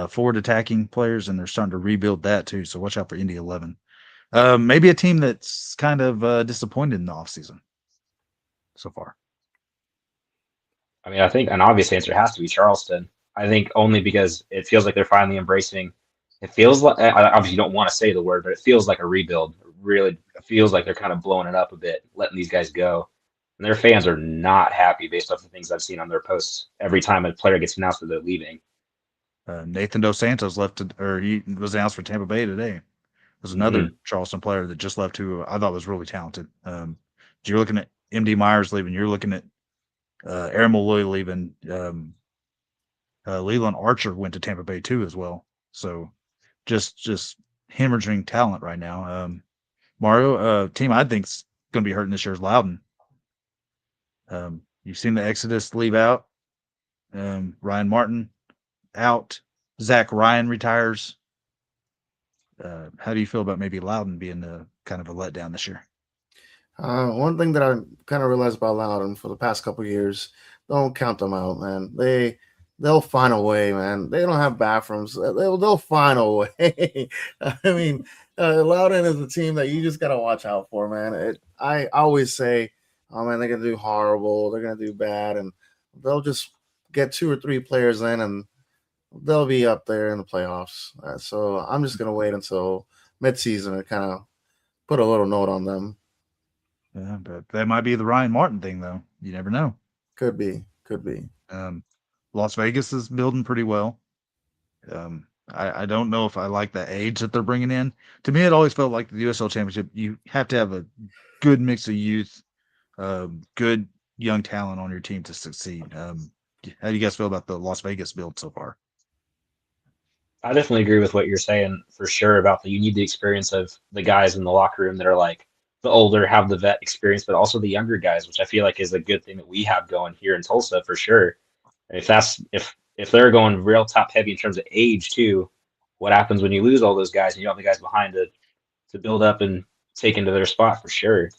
forward attacking players, and they're starting to rebuild that too. So watch out for Indy 11. Maybe a team that's kind of disappointed in the offseason so far. I mean, I think an obvious answer has to be Charleston. I think only because it feels like they're finally embracing. It feels like, obviously you don't want to say the word, but it feels like a rebuild. It really feels like they're kind of blowing it up a bit, letting these guys go. And their fans are not happy based off the things I've seen on their posts every time a player gets announced that they're leaving. Nathan Dos Santos he was announced for Tampa Bay today. There's another Charleston player that just left who I thought was really talented. You're looking at MD Myers leaving. You're looking at Aaron Malloy leaving. Leland Archer went to Tampa Bay too as well. So just hemorrhaging talent right now. Mario, team I think is going to be hurting this year is Loudoun. You've seen the Exodus leave out. Ryan Martin out. Zach Ryan retires. How do you feel about maybe Loudoun being kind of a letdown this year? One thing that I kind of realized about Loudoun for the past couple of years, don't count them out, man. They'll find a way, man. They don't have bathrooms. They'll find a way. I mean, Loudon is a team that you just gotta watch out for, man. I always say, oh man, they're gonna do horrible, they're gonna do bad, and they'll just get 2 or 3 players in, and they'll be up there in the playoffs. So I'm just gonna wait until midseason to kind of put a little note on them. Yeah, but that might be the Ryan Martin thing, though. You never know. Could be. Las Vegas is building pretty well. I don't know if I like the age that they're bringing in. To me, it always felt like the USL Championship, you have to have a good mix of youth, good young talent on your team to succeed. How do you guys feel about the Las Vegas build so far? I definitely agree with what you're saying for sure about you need the experience of the guys in the locker room that are like the older, have the vet experience, but also the younger guys, which I feel like is a good thing that we have going here in Tulsa for sure. And if they're going real top heavy in terms of age too, what happens when you lose all those guys and you don't have the guys behind to build up and take into their spot for sure.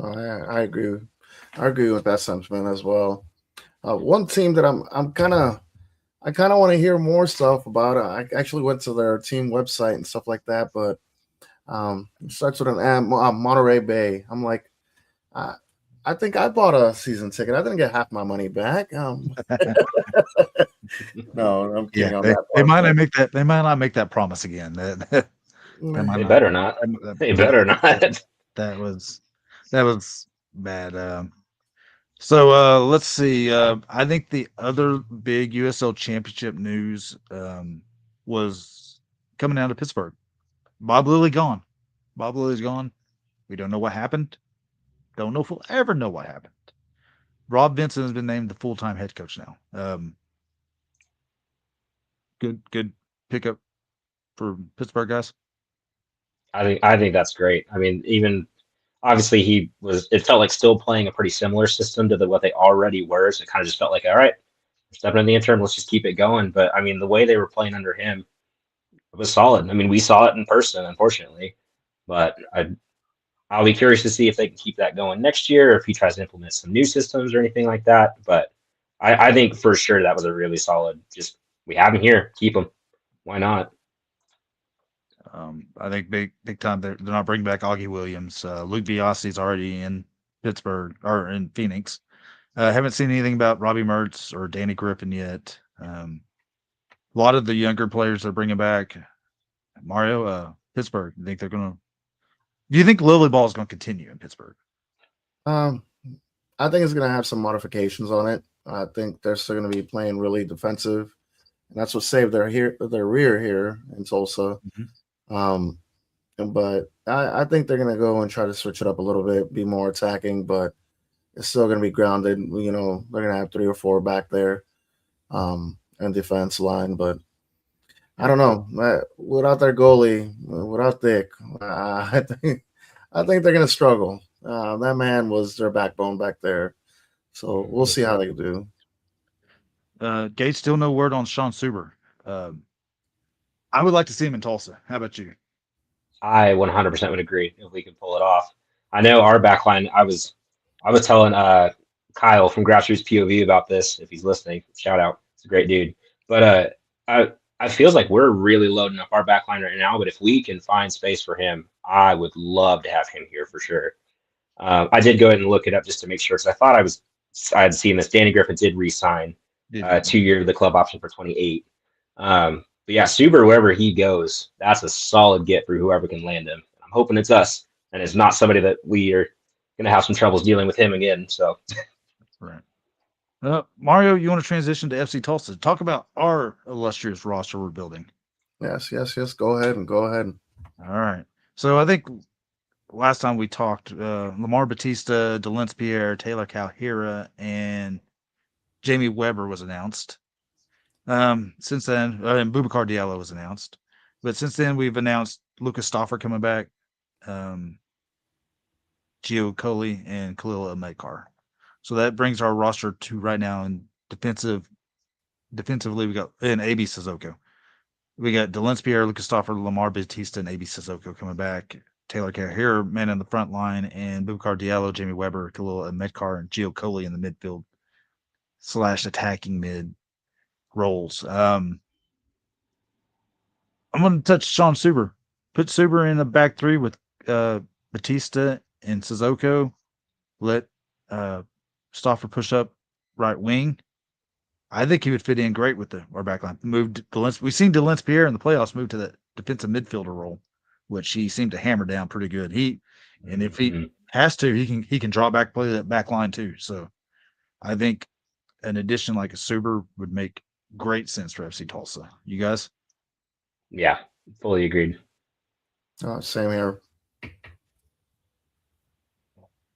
I agree. I agree with that sentiment as well. One team that I kind of want to hear more stuff about. I actually went to their team website and stuff like that, but it starts with an M, Monterey Bay. I'm like, I think I bought a season ticket. I didn't get half my money back. No, I'm kidding. Yeah, they might not make that. They might not make that promise again. They better not. They better not. That was bad. So let's see. I think the other big USL Championship news was coming out of Pittsburgh. Bob Lilly gone. Bob Lilly's gone. We don't know what happened. Don't know if we'll ever know what happened. Rob Vincent has been named the full-time head coach now. Good pickup for Pittsburgh guys. I think that's great. I mean, even obviously it felt like still playing a pretty similar system to what they already were. So it kind of just felt like, all right, we're stepping in the interim, let's just keep it going. But I mean, the way they were playing under him was solid. I mean, we saw it in person, unfortunately, but I'll be curious to see if they can keep that going next year, or if he tries to implement some new systems or anything like that. But I think for sure that was a really solid, just we have him here, keep him. Why not? I think big time they're not bringing back Augie Williams. Luke Biassi's already in Pittsburgh or in Phoenix. Haven't seen anything about Robbie Mertz or Danny Griffin yet. A lot of the younger players they're bringing back. Mario, Pittsburgh. Do you think Lily Ball is going to continue in Pittsburgh? I think it's going to have some modifications on it. I think they're still going to be playing really defensive, and that's what saved their rear here in Tulsa. Mm-hmm. But I think they're going to go and try to switch it up a little bit, be more attacking, but it's still going to be grounded. You know, they're going to have 3 or 4 back there, and defense line. But I don't know. Without their goalie, without Dick, I think they're going to struggle. That man was their backbone back there. So we'll see how they do. Gage, still no word on Sean Suber. I would like to see him in Tulsa. How about you? I 100% would agree if we could pull it off. I know our backline. I was telling Kyle from Grassroots POV about this. If he's listening, shout out. He's a great dude. But I feels like we're really loading up our backline right now. But if we can find space for him, I would love to have him here for sure. I did go ahead and look it up just to make sure, because I thought I had seen this. Danny Griffin did re-sign 2 year the club option for 28. But yeah, Suber, wherever he goes, that's a solid get for whoever can land him. I'm hoping it's us, and it's not somebody that we are going to have some troubles dealing with him again. So, right. Mario, you want to transition to FC Tulsa? Talk about our illustrious roster we're building. Yes. Go ahead. All right. So I think last time we talked, Lamar Batista, Delence Pierre, Taylor Calhira, and Jamie Weber was announced. Since then, and Boubacar Diallo was announced. But since then, we've announced Lucas Stauffer coming back, Gio Coley, and Khalil Ahmedkar. So that brings our roster to right now in defensively, we got AB Sissoko. We got Delence Pierre, Lucas Stauffer, Lamar Batista, and AB Sissoko coming back. Taylor Calhira, man in the front line, and Boubacar Diallo, Jamie Weber, Khalil Ahmedkar, and Gio Coley in the midfield / attacking mid roles. I'm going to touch Sean Suber. Put Suber in the back three with Batista and Sissoko. Let Stoffer push up right wing. I think he would fit in great with our back line. We've seen Delancey in the playoffs move to the defensive midfielder role, which he seemed to hammer down pretty good. And if he has to, he can draw back, play that back line too. So I think an addition like a Suber would make great sense for FC Tulsa. You guys? Yeah, fully agreed. Same here.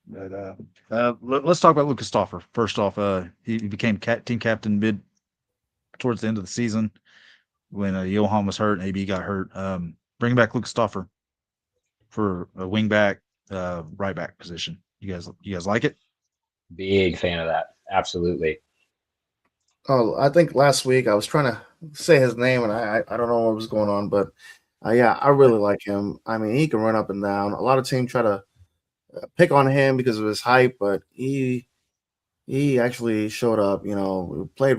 But, let's talk about Lucas Stoffer. First off, he became team captain towards the end of the season when Johan was hurt and AB got hurt. Bring back Lucas Stoffer for a wing back, right back position. You guys like it? Big fan of that. Absolutely. Oh, I think last week I was trying to say his name and I don't know what was going on, but yeah, I really like him. I mean, he can run up and down. A lot of teams try to pick on him because of his height, but he actually showed up, played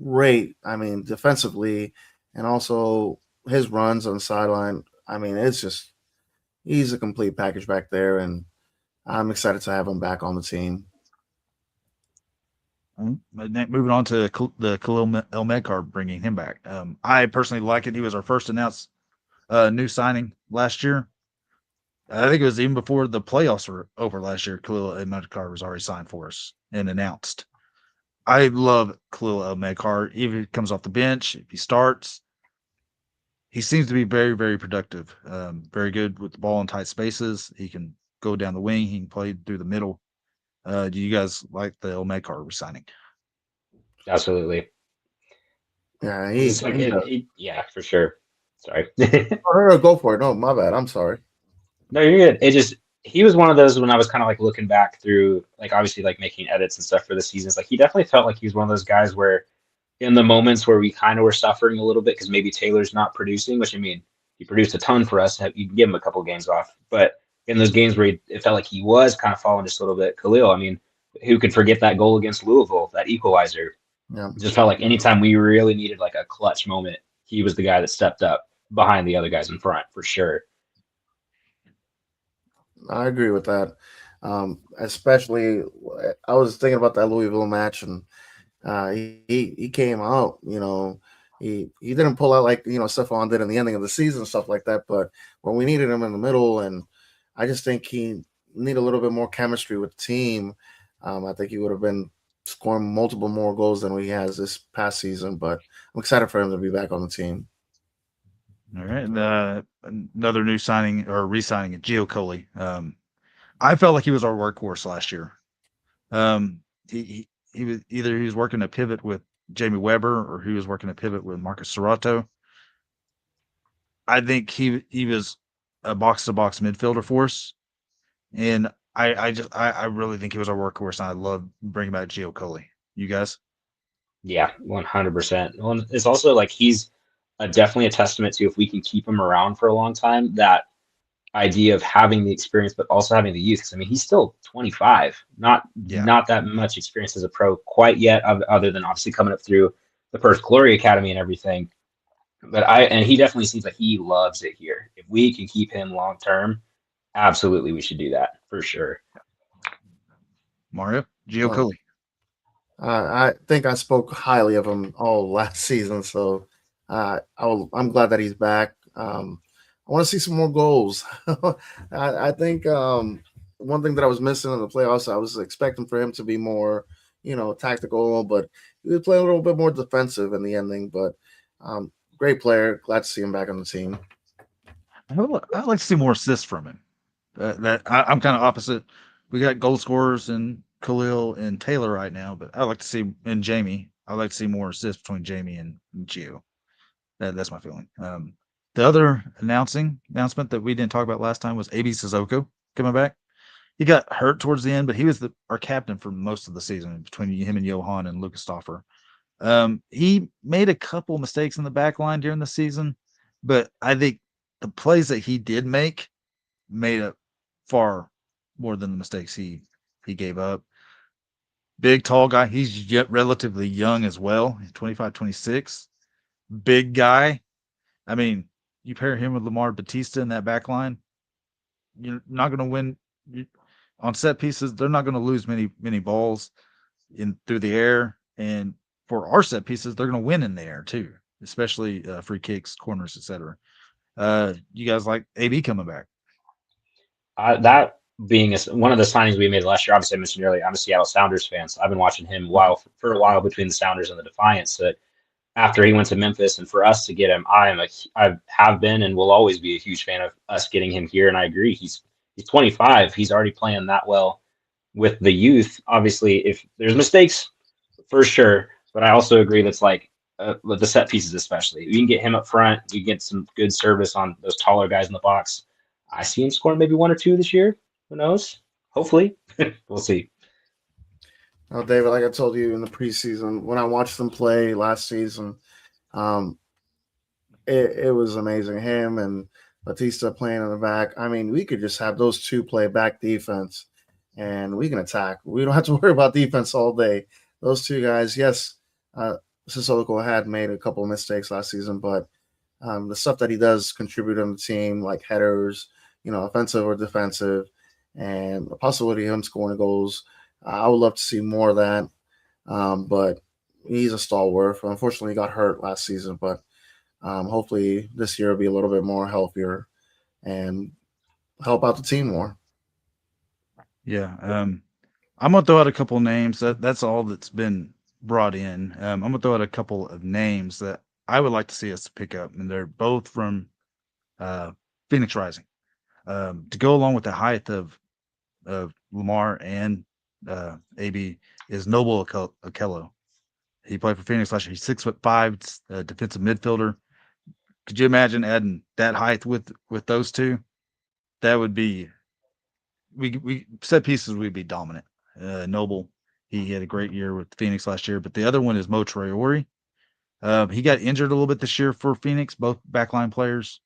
great. I mean, defensively and also his runs on the sideline. I mean, it's just he's a complete package back there, and I'm excited to have him back on the team. Moving on to the Khalil El-Medkar, bringing him back. I personally like it. He was our first announced new signing last year. I think it was even before the playoffs were over last year. Khalil El-Medkar was already signed for us and announced. I love Khalil El-Medkar. Even if he comes off the bench, if he starts, he seems to be very, very productive. Very good with the ball in tight spaces. He can go down the wing. He can play through the middle. Do you guys like the El-Medkar resigning? Absolutely. Yeah, yeah, for sure. Sorry. Go for it. No, my bad. I'm sorry. No, you're good. He was one of those when I was kind of like looking back through, like obviously like making edits and stuff for the seasons. Like he definitely felt like he was one of those guys where in the moments where we kind of were suffering a little bit because maybe Taylor's not producing, which I mean, he produced a ton for us. You can give him a couple games off, but in those games where it felt like he was kind of falling just a little bit, Khalil, I mean, who could forget that goal against Louisville, that equalizer? Yeah. It just felt like anytime we really needed like a clutch moment, he was the guy that stepped up behind the other guys in front for sure. I agree with that. Especially, I was thinking about that Louisville match, and he came out. He didn't pull out like Stephon did in the ending of the season, stuff like that. But when we needed him in the middle, and I just think he need a little bit more chemistry with the team. I think he would have been scoring multiple more goals than he has this past season. But I'm excited for him to be back on the team. All right. Another new signing or re-signing, Gio Coley. I felt like he was our workhorse last year. He was working a pivot with Jamie Weber, or he was working a pivot with Marcus Serrato. I think he was a box-to-box midfielder for us, and I really think he was our workhorse, and I love bringing back Gio Coley. You guys? Yeah, 100%. Well, it's also like he's definitely a testament to if we can keep him around for a long time, that idea of having the experience but also having the youth. Because I mean, he's still 25, not that much experience as a pro quite yet, other than obviously coming up through the Perth Glory Academy and everything. But he definitely seems like he loves it here. If we can keep him long term, absolutely, we should do that for sure. Mario, Gio Coley. I think I spoke highly of him all last season, so I'm glad that he's back. I want to see some more goals. I think one thing that I was missing in the playoffs, I was expecting for him to be more, tactical, but he was playing a little bit more defensive in the ending. But great player. Glad to see him back on the team. I'd like to see more assists from him. I'm kind of opposite. We got goal scorers in Khalil and Taylor right now, but I'd like to see in Jamie. I'd like to see more assists between Jamie and Gio. That's my feeling. The other announcement that we didn't talk about last time was AB Sissoko coming back. He got hurt towards the end, but he was our captain for most of the season between him and Johan and Lucas Stoffer. He made a couple mistakes in the back line during the season, but I think the plays that he did make made it far more than the mistakes he gave up. Big, tall guy. He's yet relatively young as well. He's 25, 26. Big guy. I mean, you pair him with Lamar Batista in that back line, you're not going to win on set pieces. They're not going to lose many balls in through the air, and for our set pieces, they're going to win in the air too, especially free kicks, corners, etc. You guys like AB coming back? That being one of the signings we made last year, obviously I mentioned earlier, I'm a Seattle Sounders fan, so I've been watching him for a while between the Sounders and the Defiance. That after he went to Memphis, and for us to get him, I have been and will always be a huge fan of us getting him here. And I agree, he's 25, he's already playing that well with the youth. Obviously, if there's mistakes, for sure, but I also agree that's like with the set pieces, especially we can get him up front, we can get some good service on those taller guys in the box. I see him scoring maybe 1 or 2 this year. Who knows? Hopefully, we'll see. Oh, David, like I told you in the preseason, when I watched them play last season, it was amazing. Him and Batista playing in the back. I mean, we could just have those two play back defense, and we can attack. We don't have to worry about defense all day. Those two guys, yes, Sissoko had made a couple of mistakes last season, but the stuff that he does contribute on the team, like headers, offensive or defensive, and the possibility of him scoring goals. I would love to see more of that, but he's a stalwart. Unfortunately, he got hurt last season, but hopefully this year will be a little bit more healthier and help out the team more. Yeah, I'm gonna throw out a couple of names. That's all that's been brought in. I'm gonna throw out a couple of names that I would like to see us pick up, and they're both from Phoenix Rising. To go along with the height of Lamar and AB is Noble Okello. He played for Phoenix last year. He's 6'5", defensive midfielder. Could you imagine adding that height with those two? That would be we set pieces. We'd be dominant. Noble, he had a great year with Phoenix last year, but the other one is Mo Traore. He got injured a little bit this year for Phoenix, both backline players.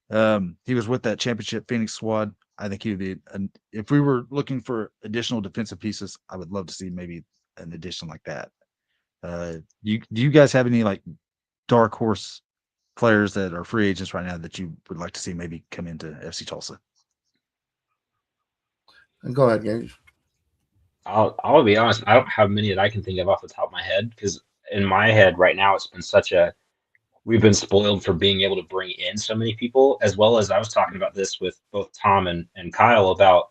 He was with that championship Phoenix squad. I think he would be, if we were looking for additional defensive pieces, I would love to see maybe an addition like that. Do you guys have any like dark horse players that are free agents right now that you would like to see maybe come into FC Tulsa? Go ahead, Gage. I'll be honest, I don't have many that I can think of off the top of my head, because in my head right now it's been we've been spoiled for being able to bring in so many people, as well as I was talking about this with both Tom and Kyle about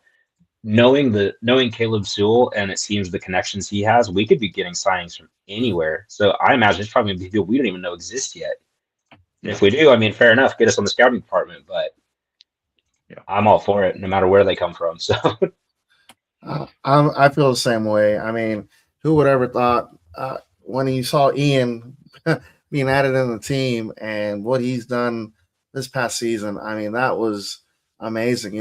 knowing Caleb Sewell, and it seems the connections he has, we could be getting signings from anywhere. So I imagine it's probably going to be people we don't even know exist yet. And if we do, I mean, fair enough, get us on the scouting department, but yeah, I'm all for it, no matter where they come from. So I feel the same way. I mean, who would ever thought when you saw Ian being added in the team and what he's done this past season? I mean, that was amazing.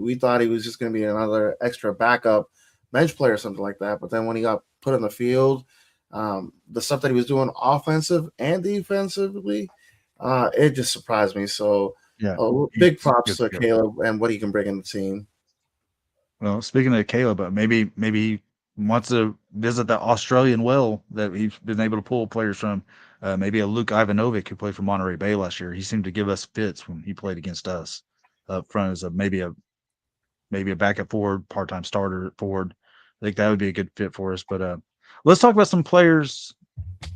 We thought he was just going to be another extra backup bench player or something like that. But then when he got put in the field, the stuff that he was doing offensive and defensively, it just surprised me. So yeah, big props to Caleb and what he can bring in the team. Well, speaking of Caleb, maybe he wants to visit the Australian well that he's been able to pull players from. Maybe a Luke Ivanovic who played for Monterey Bay last year. He seemed to give us fits when he played against us up front as maybe a backup forward, part-time starter forward. I think that would be a good fit for us. But let's talk about some players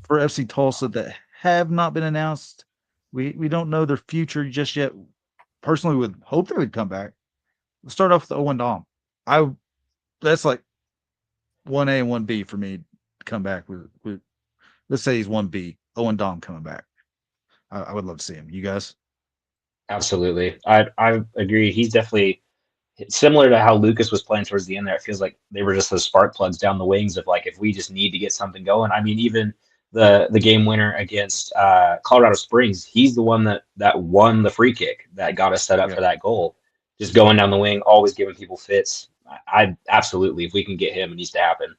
for FC Tulsa that have not been announced. We don't know their future just yet. Personally, would hope they would come back. Let's start off with Owen Dom. That's like 1A and 1B for me to come back with let's say he's 1B. Owen Dom coming back. I would love to see him. You guys? Absolutely. I agree. He's definitely similar to how Lucas was playing towards the end there. It feels like they were just those spark plugs down the wings of like, if we just need to get something going. I mean, even the game winner against Colorado Springs, he's the one that won the free kick that got us set up for that goal. Just going down the wing, always giving people fits. I absolutely, if we can get him, it needs to happen.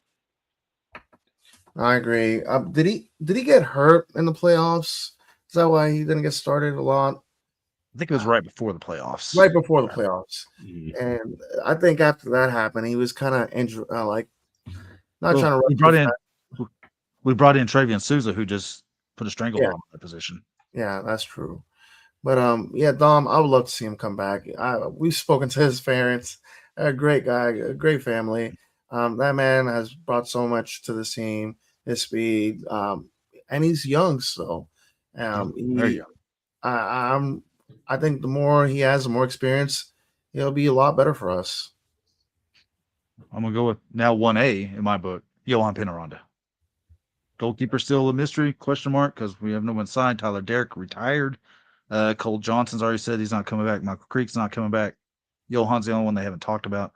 I agree. Did he get hurt in the playoffs? Is that why he didn't get started a lot? I think it was right before the playoffs. Right before the playoffs. Mm-hmm. And I think after that happened, he was kind of injured, trying to. We brought in Travian Souza, who just put a stranglehold on that position. Yeah, that's true. But yeah, Dom, I would love to see him come back. We've spoken to his parents. A great guy, a great family. That man has brought so much to the team. His speed, and he's young, so There you he. go. I'm. I think the more he has, the more experience, he'll be a lot better for us. I'm gonna go with now 1A in my book. Johan Penaranda. Goalkeeper still a mystery? Question mark, because we have no one signed. Tyler Derrick retired. Cole Johnson's already said he's not coming back. Michael Creek's not coming back. Johan's the only one they haven't talked about.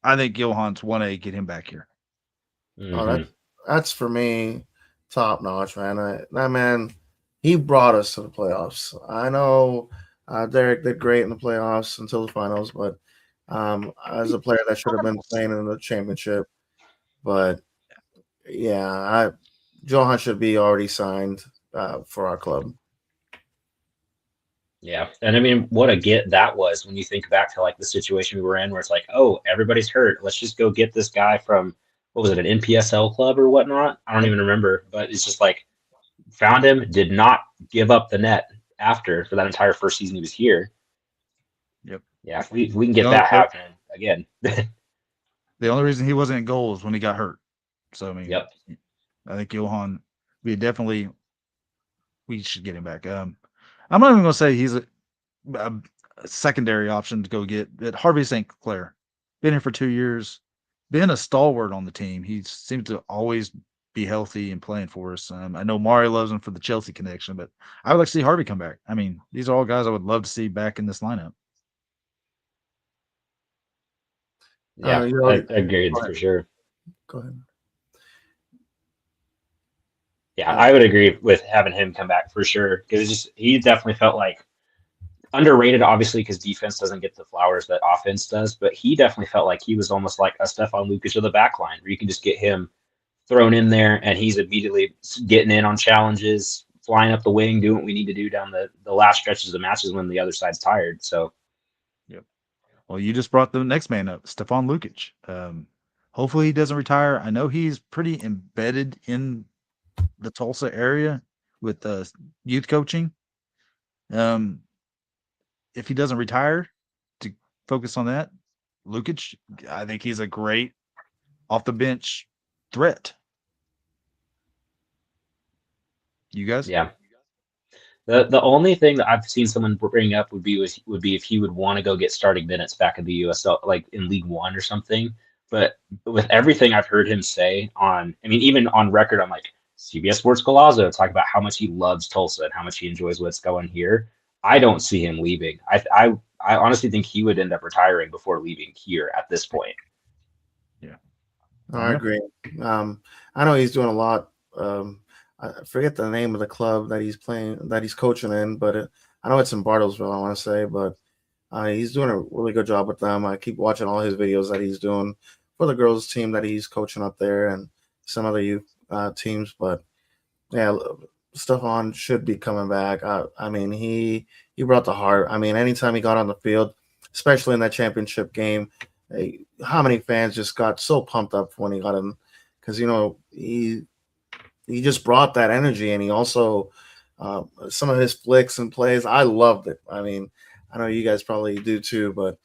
I think Johan's 1A. Get him back here. Oh, Hmm. that's for me, top notch, man. That man, he brought us to the playoffs. I know Derek did great in the playoffs until the finals, but as a player that should have been playing in the championship. But yeah, Johan should be already signed for our club. Yeah, and I mean, what a get that was when you think back to like the situation we were in, where it's like, oh, everybody's hurt. Let's just go get this guy from what was it, an NPSL club or whatnot? I don't even remember, but it's just like found him, did not give up the net after for that entire first season he was here. Yep. Yeah, if we can The get only, that happening again. the only reason he wasn't in goal is when he got hurt. So I mean, Yep. I think Johan, we should get him back. I'm not even gonna say he's a secondary option to go get. But Harvey St. Clair, been here for 2 years, been a stalwart on the team. He seems to always be healthy and playing for us. I know Mario loves him for the Chelsea connection, but I would like to see Harvey come back. I mean, these are all guys I would love to see back in this lineup. Yeah, You I already agreed go ahead. for sure. Go ahead. Yeah, I would agree with having him come back for sure because just he definitely felt like underrated, obviously, because defense doesn't get the flowers that offense does. But he definitely felt like he was almost like a Stefan Lukic of the back line, where you can just get him thrown in there and he's immediately getting in on challenges, flying up the wing, doing what we need to do down the last stretches of matches when the other side's tired. So, Yep. Well, you just brought the next man up, Stefan Lukic. Hopefully he doesn't retire. I know he's pretty embedded in the Tulsa area with youth coaching. Um, if he doesn't retire to focus on that, Lukic, I think he's a great off the bench threat. You guys? yeah. The only thing that I've seen someone bring up would be if he would want to go get starting minutes back in the USL, like in League One or something. But with everything I've heard him say on, I mean, even on record on like CBS Sports Golazo, talk about how much he loves Tulsa and how much he enjoys what's going here. I don't see him leaving. I honestly think he would end up retiring before leaving here at this point. Yeah. I agree. I know he's doing a lot. I forget the name of the club that he's coaching in, but I know it's in Bartlesville, I want to say, but he's doing a really good job with them. I keep watching all his videos that he's doing for the girls team that he's coaching up there and some other youth teams. But yeah, Stefan should be coming back. I mean, he brought the heart. I mean, anytime he got on the field, especially in that championship game, how many fans just got so pumped up when he got in? Because he just brought that energy, and he also some of his flicks and plays. I loved it. I mean, I know you guys probably do too, but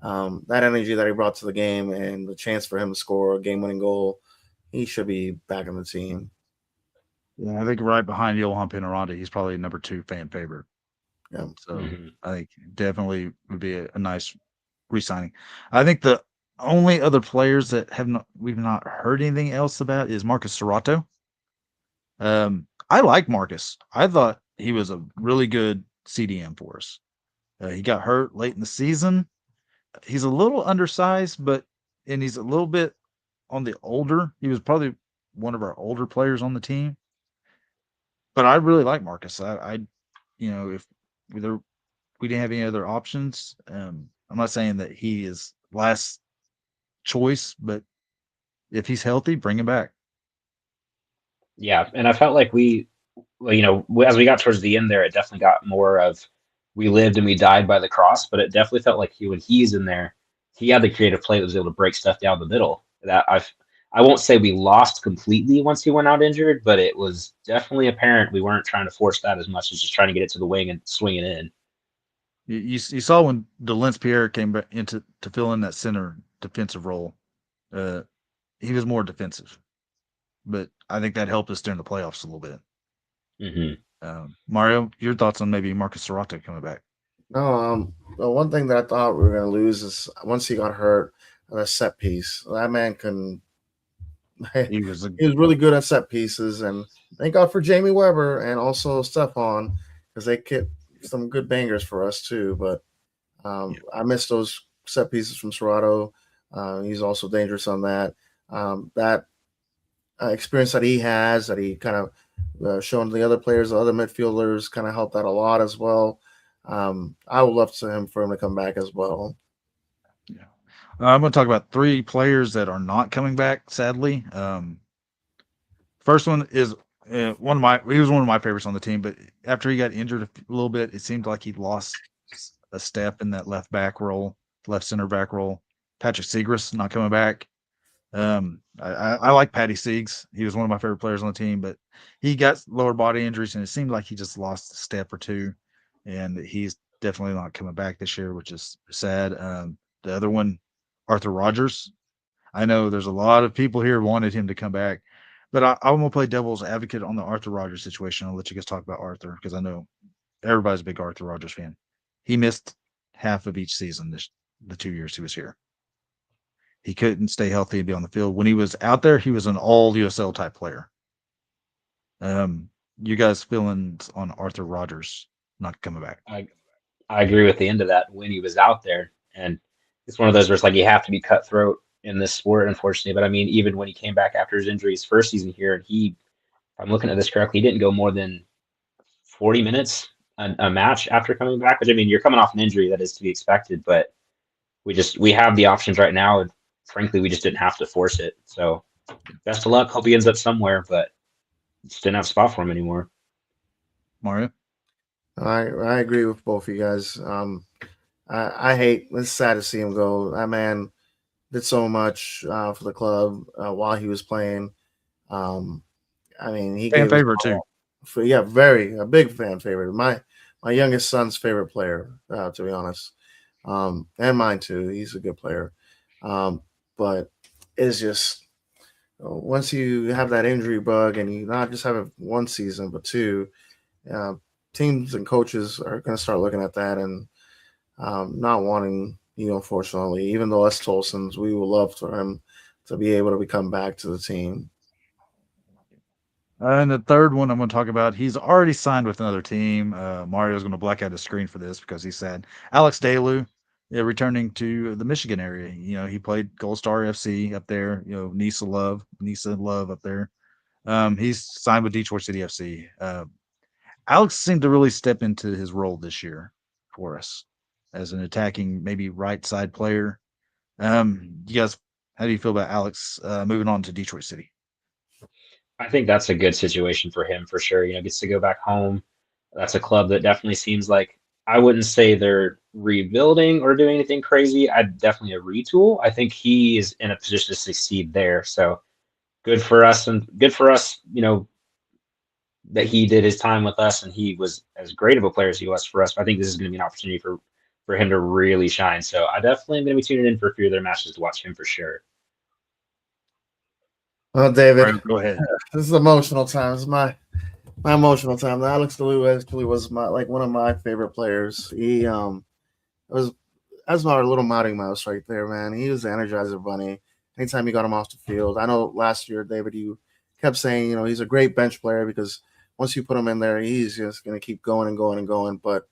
that energy that he brought to the game and the chance for him to score a game-winning goal, he should be back in the team. Yeah, I think right behind Johan Penaranda, he's probably number 2 fan favorite. Yeah. So I think definitely would be a nice re-signing. I think the only other players that we've not heard anything else about is Marcus Serrato. I like Marcus. I thought he was a really good CDM for us. He got hurt late in the season. He's a little undersized, and he's a little bit on the older. He was probably one of our older players on the team. But I really like Marcus. If we didn't have any other options, I'm not saying that he is last choice, but if he's healthy, bring him back. Yeah, and I felt like as we got towards the end there, it definitely got more of we lived and we died by the cross, but it definitely felt like when he's in there, he had the creative play that was able to break stuff down the middle. That I won't say we lost completely once he went out injured, but it was definitely apparent we weren't trying to force that as much as just trying to get it to the wing and swing it in. You saw when Delence Pierre came back into to fill in that center defensive role. He was more defensive, but I think that helped us during the playoffs a little bit. Mario, your thoughts on maybe Marcus Serrato coming back? No, the one thing that I thought we were going to lose is once he got hurt, the set piece. That man can. He was really good at set pieces, and thank God for Jamie Weber and also Stephon because they kept some good bangers for us too. But I miss those set pieces from Serrato. He's also dangerous on that. That experience that he has, that he kind of shown the other players, the other midfielders, kind of helped that a lot as well. I would love for him to come back as well. Yeah, I'm going to talk about 3 players that are not coming back. Sadly, first one is he was one of my favorites on the team, but after he got injured a little bit, it seemed like he lost a step in that left center back role. Patrick Seagrass not coming back. I like Patty Siegs. He was one of my favorite players on the team, but he got lower body injuries, and it seemed like he just lost a step or two, and he's definitely not coming back this year, which is sad. The other one, Arthur Rogers. I know there's a lot of people here wanted him to come back, but I'm going to play devil's advocate on the Arthur Rogers situation. I'll let you guys talk about Arthur because I know everybody's a big Arthur Rogers fan. He missed half of each season the 2 years he was here. He couldn't stay healthy and be on the field. When he was out there, he was an all USL type player. You guys feelings on Arthur Rogers not coming back? I agree with the end of that when he was out there. And it's one of those where it's like you have to be cutthroat in this sport, unfortunately. But I mean, even when he came back after his injury his first season here, and if I'm looking at this correctly, he didn't go more than 40 minutes a match after coming back, which I mean, you're coming off an injury that is to be expected, but we have the options right now. And frankly, we just didn't have to force it. So best of luck. Hope he ends up somewhere, but just didn't have a spot for him anymore. Mario? I agree with both of you guys. I hate. It's sad to see him go. That man did so much for the club while he was playing. I mean, he fan gave favorite too. A big fan favorite. My youngest son's favorite player, to be honest, and mine too. He's a good player, but it's just once you have that injury bug and you not just have it one season but two, teams and coaches are going to start looking at that and not wanting, unfortunately, even though us Tolsons, we would love for him to be able to come back to the team. And the third one I'm going to talk about, he's already signed with another team. Mario's going to black out his screen for this because he said Alex Dalu, returning to the Michigan area. He played Gold Star FC up there. Nisa Love up there. He's signed with Detroit City FC. Alex seemed to really step into his role this year for us as an attacking, maybe right side player. You guys, how do you feel about Alex moving on to Detroit City? I think that's a good situation for him for sure. Gets to go back home. That's a club that definitely seems like, I wouldn't say they're rebuilding or doing anything crazy. Definitely a retool. I think he is in a position to succeed there. So good for us, and good for us, that he did his time with us and he was as great of a player as he was for us. But I think this is going to be an opportunity for him to really shine. So I definitely am going to be tuning in for a few of their matches to watch him for sure. Well, David, go ahead. This is emotional time. This is my emotional time. Alex Dalu actually was one of my favorite players. He was that's our little Mounting Mouse right there, man. He was the Energizer Bunny. Anytime you got him off the field, I know last year, David, you kept saying he's a great bench player because once you put him in there, he's just going to keep going and going and going. But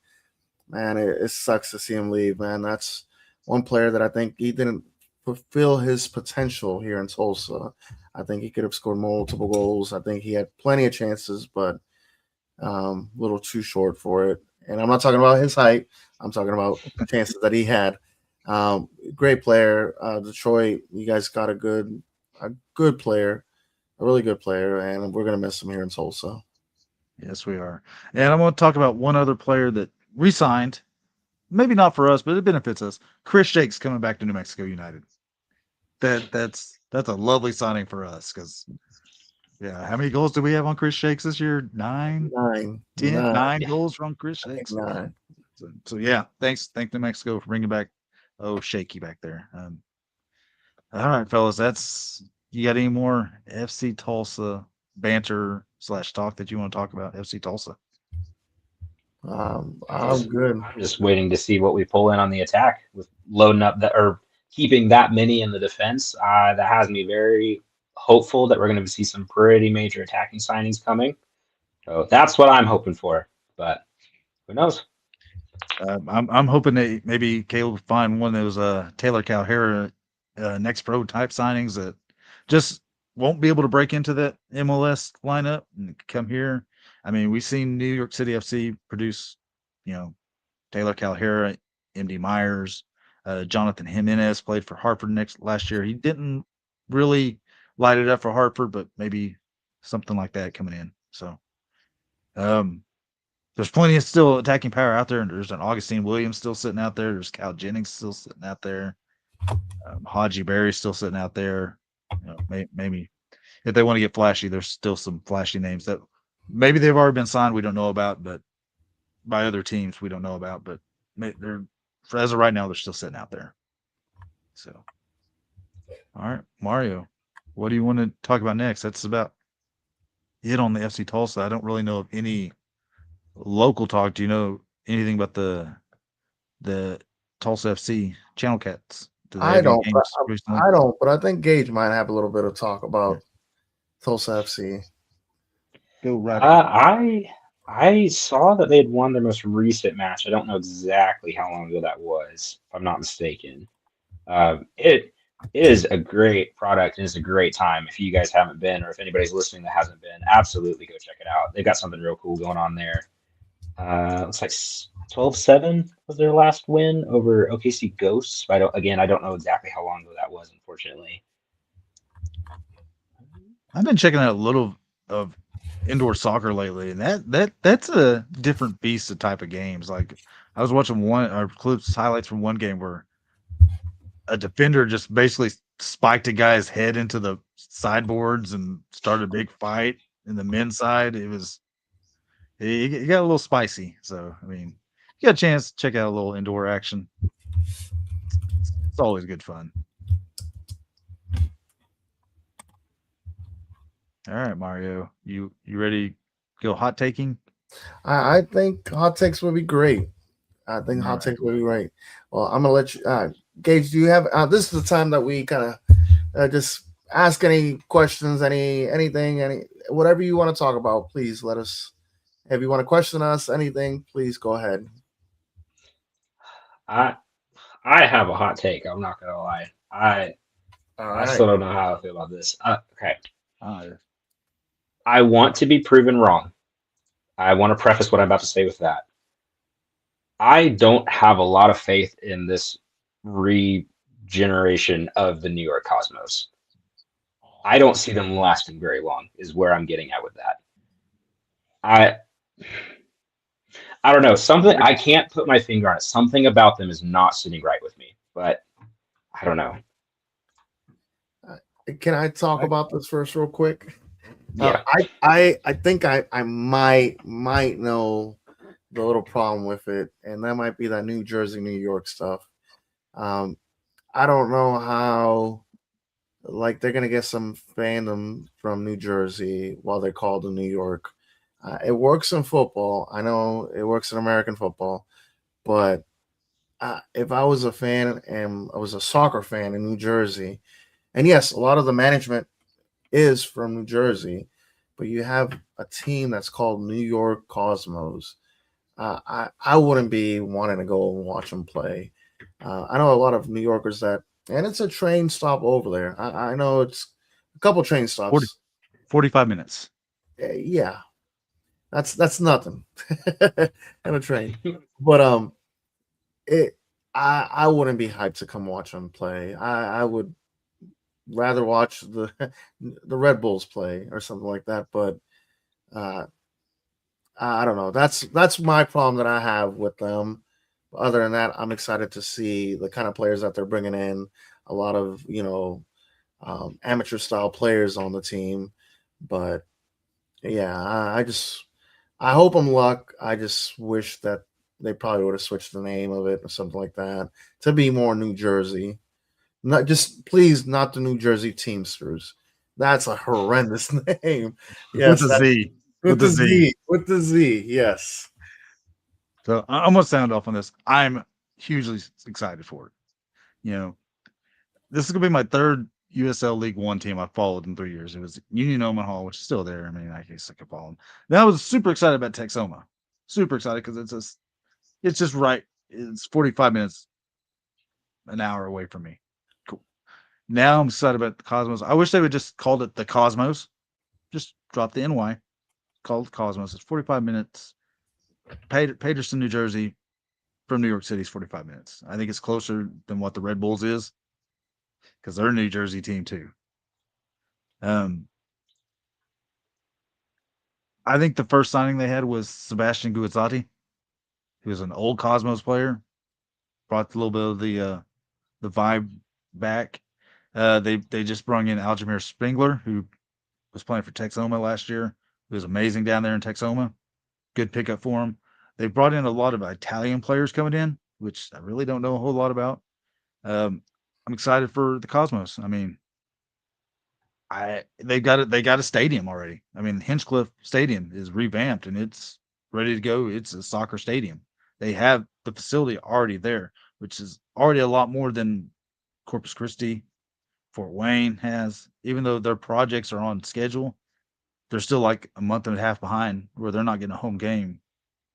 man, it sucks to see him leave, man. That's one player that I think he didn't fulfill his potential here in Tulsa. I think he could have scored multiple goals. I think he had plenty of chances, but a little too short for it. And I'm not talking about his height. I'm talking about the chances that he had. Great player. Detroit, you guys got a good player, a really good player, and we're going to miss him here in Tulsa. Yes, we are. And I'm going to talk about one other player that re-signed. Maybe not for us, but it benefits us. Chris Jakes coming back to New Mexico United. That's that's a lovely signing for us because yeah, how many goals do we have on Chris Shakes this year? 9, 9, 10, 9, 9 goals from Chris I think Shakes. 9. So yeah, thank New Mexico for bringing back Shaky back there. All right, fellas, you got any more FC Tulsa banter / talk that you want to talk about FC Tulsa? I'm good. I'm just waiting to see what we pull in on the attack with loading up that or keeping that many in the defense. That has me very hopeful that we're going to see some pretty major attacking signings coming. So that's what I'm hoping for. But who knows? I'm hoping that maybe Caleb will find one of those Taylor Calhera next pro type signings that just won't be able to break into that MLS lineup and come here. I mean, we've seen New York City FC produce, Taylor Calhera, MD Myers, Jonathan Jimenez played for Hartford last year. He didn't really light it up for Hartford, but maybe something like that coming in. So, there's plenty of still attacking power out there, and there's an Augustine Williams still sitting out there. There's Cal Jennings still sitting out there. Haji Berry still sitting out there. Maybe if they want to get flashy, there's still some flashy names that maybe they've already been signed. We don't know about, but by other teams we don't know about. But they're as of right now, they're still sitting out there. So, all right, Mario, what do you want to talk about next? That's about it on the FC Tulsa. I don't really know of any local talk. Do you know anything about the Tulsa FC Channel Cats? Do they I have any don't, but games recently? I don't, but I think Gage might have a little bit of talk about Tulsa FC. Go right ahead. I saw that they had won their most recent match. I don't know exactly how long ago that was, if I'm not mistaken. It is a great product and it's a great time. If you guys haven't been, or if anybody's listening that hasn't been, absolutely go check it out. They've got something real cool going on there. Looks like 12-7 was their last win over OKC Ghosts. I don't know exactly how long ago that was, unfortunately. I've been checking out a little of indoor soccer lately, and that's a different beast of type of games. Like I was watching highlights from one game where a defender just basically spiked a guy's head into the sideboards and started a big fight in the men's side. It got a little spicy. So I mean, you got a chance to check out a little indoor action. It's always good fun. All right, Mario, you ready to go hot taking? I think hot takes would be great. I think All hot right. takes would be great. Well, I'm gonna let you, Gage. Do you have? This is the time that we kind of just ask any questions, anything, whatever you want to talk about. Please let us. If you want to question us, anything, please go ahead. I have a hot take. I'm not gonna lie. I still don't know how I feel about this. Okay. I want to be proven wrong. I want to preface what I'm about to say with that. I don't have a lot of faith in this regeneration of the New York Cosmos. I don't see them lasting very long, is where I'm getting at with that. I don't know. Something I can't put my finger on it. Something about them is not sitting right with me, but I don't know. Can I talk about this first real quick? Yeah. I think I might know the little problem with it, and that might be that New Jersey, New York stuff. I don't know how, like, they're gonna get some fandom from New Jersey while they're called in New York. It works in football. I know it works in American football, but if I was a fan and I was a soccer fan in New Jersey, and yes, a lot of the management is from New Jersey, but you have a team that's called New York Cosmos. I wouldn't be wanting to go and watch them play. I know a lot of New Yorkers and it's a train stop over there. I know it's a couple train stops. 45 minutes. Yeah, that's nothing. And a train, but I wouldn't be hyped to come watch them play. I would rather watch the Red Bulls play or something like that. But I don't know. That's my problem that I have with them. Other than that, I'm excited to see the kind of players that they're bringing in. A lot of amateur style players on the team. But yeah, I hope I'm luck. I just wish that they probably would have switched the name of it or something like that to be more New Jersey. Not just please, not the New Jersey Teamsters. That's a horrendous name. With Yes, the Z. with the Z. With the Z. Yes. So I'm gonna sound off on this. I'm hugely excited for it. You know, this is gonna be my third USL League One team I followed in 3 years. It was Union Omaha, which is still there. I mean, I guess I could follow them. Then I was super excited about Texoma. Super excited because it's just right. It's 45 minutes, an hour away from me. Cool. Now I'm excited about the Cosmos. I wish they would just called it the Cosmos. Just drop the NY. Call it Cosmos. It's 45 minutes. Paterson, New Jersey, from New York City is 45 minutes. I think it's closer than what the Red Bulls is because they're a New Jersey team too. I think the first signing they had was Sebastian Guizzati, who was an old Cosmos player. Brought a little bit of the vibe back. They just brought in Aljamir Spengler, who was playing for Texoma last year. He was amazing down there in Texoma. Good pickup for him. They brought in a lot of Italian players coming in, which I really don't know a whole lot about. I'm excited for the Cosmos. I mean, they got a stadium already. I mean, Hinchcliffe Stadium is revamped and it's ready to go. It's a soccer stadium. They have the facility already there, which is already a lot more than Corpus Christi, Fort Wayne has. Even though their projects are on schedule, they're still like a month and a half behind where they're not getting a home game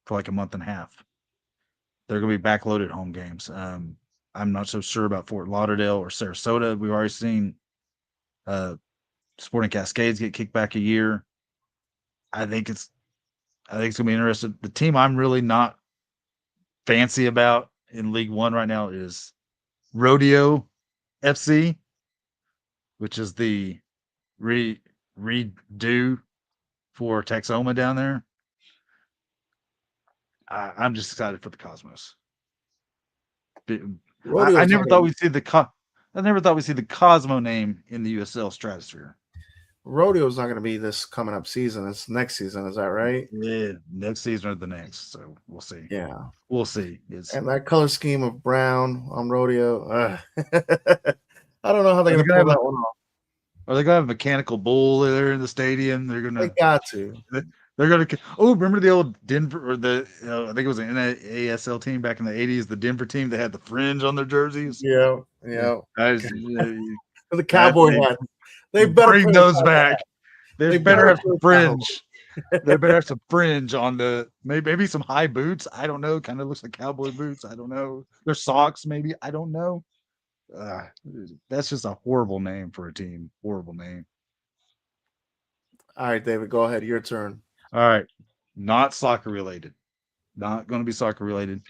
for like a month and a half. They're going to be backloaded home games. I'm not so sure about Fort Lauderdale or Sarasota. We've already seen Sporting Cascades get kicked back a year. I think it's going to be interesting. The team I'm really not fancy about in League One right now is Rodeo FC, which is the redo for Texoma down there. I'm just excited for the Cosmos. I never thought we'd see the Cosmo name in the USL stratosphere. Rodeo's not going to be this coming up season. It's next season. Is that right? Yeah, next season or the next. So we'll see. Yeah, we'll see. And that color scheme of brown on Rodeo. I don't know how they're going to pull that one off. Are they going to have a mechanical bull there in the stadium? They got to. They're going to. Oh, remember the old Denver or the? I think it was an NASL team back in the '80s. The Denver team. They had the fringe on their jerseys. Yeah. The cowboy hat. They better bring those back. They better have some fringe. They better have some fringe on the maybe some high boots. I don't know. Kind of looks like cowboy boots. I don't know. Their socks, maybe. I don't know. That's just a horrible name for a team. Horrible name. All right, David, go ahead. Your turn. All right. Not soccer related. Not going to be soccer related.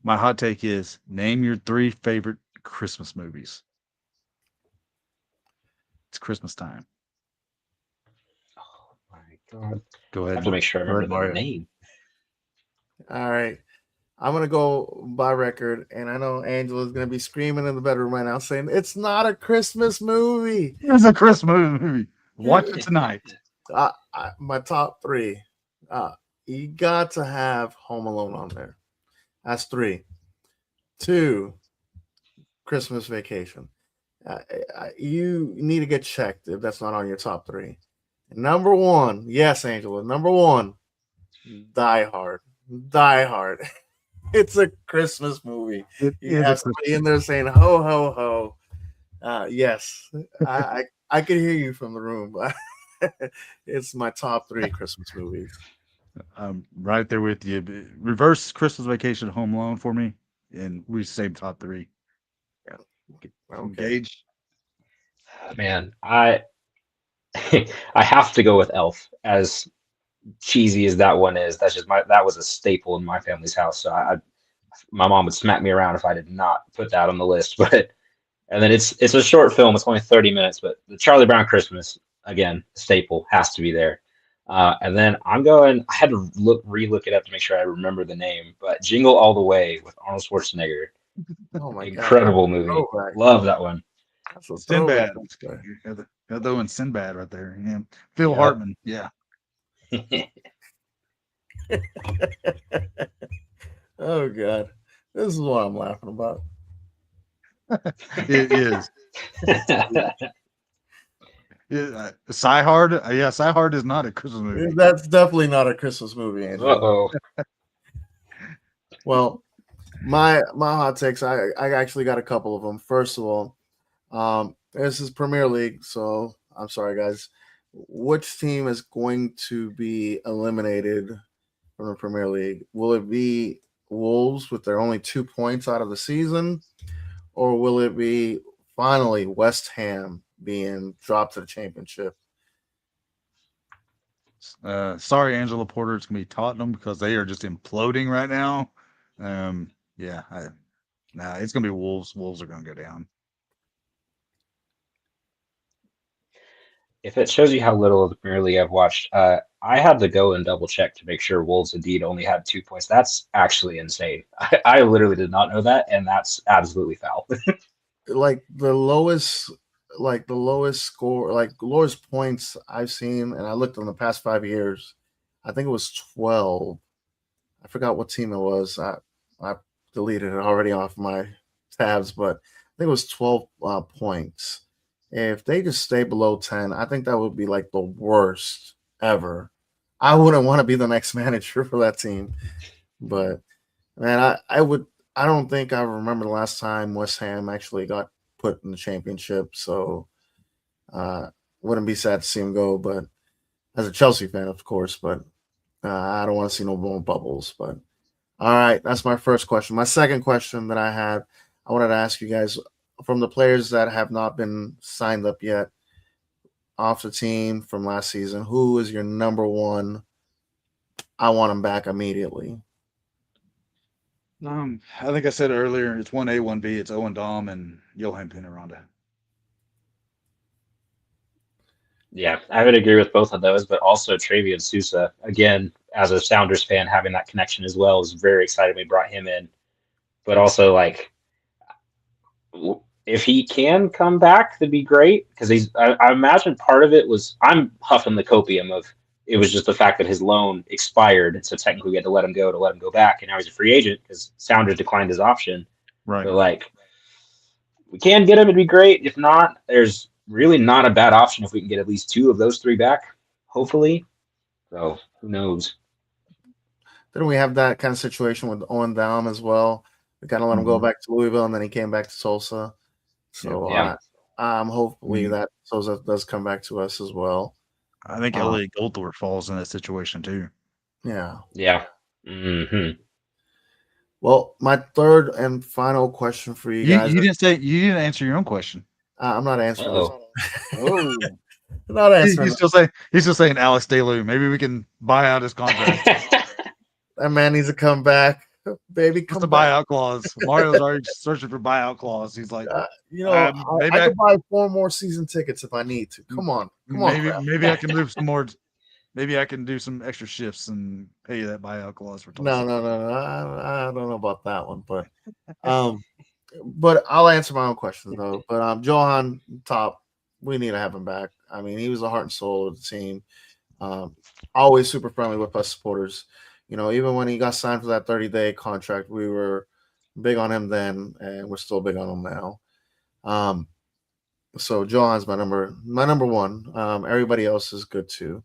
My hot take is name your 3 favorite Christmas movies. It's Christmas time. Oh my God. Go ahead. I have to make sure I remember the name. All right. I'm going to go by record, and I know Angela's going to be screaming in the bedroom right now saying, it's not a Christmas movie. It's a Christmas movie. Watch it tonight. My top 3. You got to have Home Alone on there. That's 3. 2, Christmas Vacation. You need to get checked if that's not on your top 3. Number 1, yes, Angela. Number 1, Die Hard. Die Hard. It's a Christmas movie. You have somebody in there saying "ho ho ho." Yes, I can hear you from the room. It's my top 3 Christmas movies. I'm right there with you. Reverse Christmas Vacation, Home Alone for me, and we same top 3. Yeah. Okay. Gage. Man, I have to go with Elf. As cheesy as that one is, that was a staple in my family's house. So my mom would smack me around if I did not put that on the list. And then it's a short film. It's only 30 minutes, but the Charlie Brown Christmas, again, staple, has to be there. And then I had to relook it up to make sure I remember the name, but Jingle All the Way with Arnold Schwarzenegger. Oh my Incredible movie. Love that one. That's a Sinbad. throwback. Got the one Sinbad right there. Yeah. Phil Yep. Hartman. Yeah. Oh God, this is what I'm laughing about. It is. Hard. Yeah, Hard is not a Christmas movie. That's definitely not a Christmas movie, Andrew. Uh-oh. Well, my hot takes. I actually got a couple of them. First of all, this is Premier League, so I'm sorry, guys. Which team is going to be eliminated from the Premier League? Will it be Wolves with their only 2 points out of the season, or will it be finally West Ham being dropped to the Championship? Sorry, Angela Porter. It's gonna be Tottenham because they are just imploding right now. It's gonna be Wolves. Wolves are gonna go down. If it shows you how little of the Premier League I've watched, I had to go and double check to make sure Wolves indeed only had 2 points. That's actually insane. I literally did not know that, and that's absolutely foul. Like the lowest score, like the lowest points I've seen, and I looked in the past 5 years, I think it was 12. I forgot what team it was. I deleted it already off my tabs, but I think it was 12 points. If they just stay below 10, I think that would be like the worst ever. I wouldn't want to be the next manager for that team. But man, I don't think I remember the last time West Ham actually got put in the championship. So wouldn't be sad to see him go, but as a Chelsea fan, of course, but I don't want to see no more bubbles. But all right, that's my first question. My second question that I wanted to ask you guys, from the players that have not been signed up yet off the team from last season, who is your number one? I want him back immediately. I think I said earlier, it's 1A, 1B. It's Owen Dom and Johan Pineranda. Yeah, I would agree with both of those, but also Travian Sousa, again, as a Sounders fan, having that connection as well is very exciting. We brought him in, but also like, if he can come back, that'd be great. Because I imagine part of it was, I'm huffing the copium of, it was just the fact that his loan expired, and so technically we had to let him go back, and now he's a free agent because Sounders declined his option. Right. But like, we can get him, it'd be great. If not, there's really not a bad option if we can get at least 2 of those 3 back, hopefully. So who knows? Didn't we have that kind of situation with Owen Dom as well? We kind of let him go back to Louisville, and then he came back to Tulsa. So Yeah. hopefully that Sousa does come back to us as well. I think Elliot Goldthorpe falls in that situation too. Yeah. Yeah. Mm-hmm. Well, my third and final question for you guys. You didn't answer your own question. I'm not answering this. Oh. Not answering. He's still saying Alex Delu. Maybe we can buy out his contract. That man needs to come back. Baby, come Just a back. buyout clause. Mario's already searching for buyout clause. He's like, I could buy 4 more season tickets if I need to. Come on. Maybe I can move some more. Maybe I can do some extra shifts and pay you that buyout clause for Tulsa. No. I don't know about that one, but but I'll answer my own questions though. But Johan Top, we need to have him back. I mean, he was the heart and soul of the team. Always super friendly with us supporters. You know, even when he got signed for that 30-day contract, we were big on him then, and we're still big on him now. So Johan's my number one. Everybody else is good too.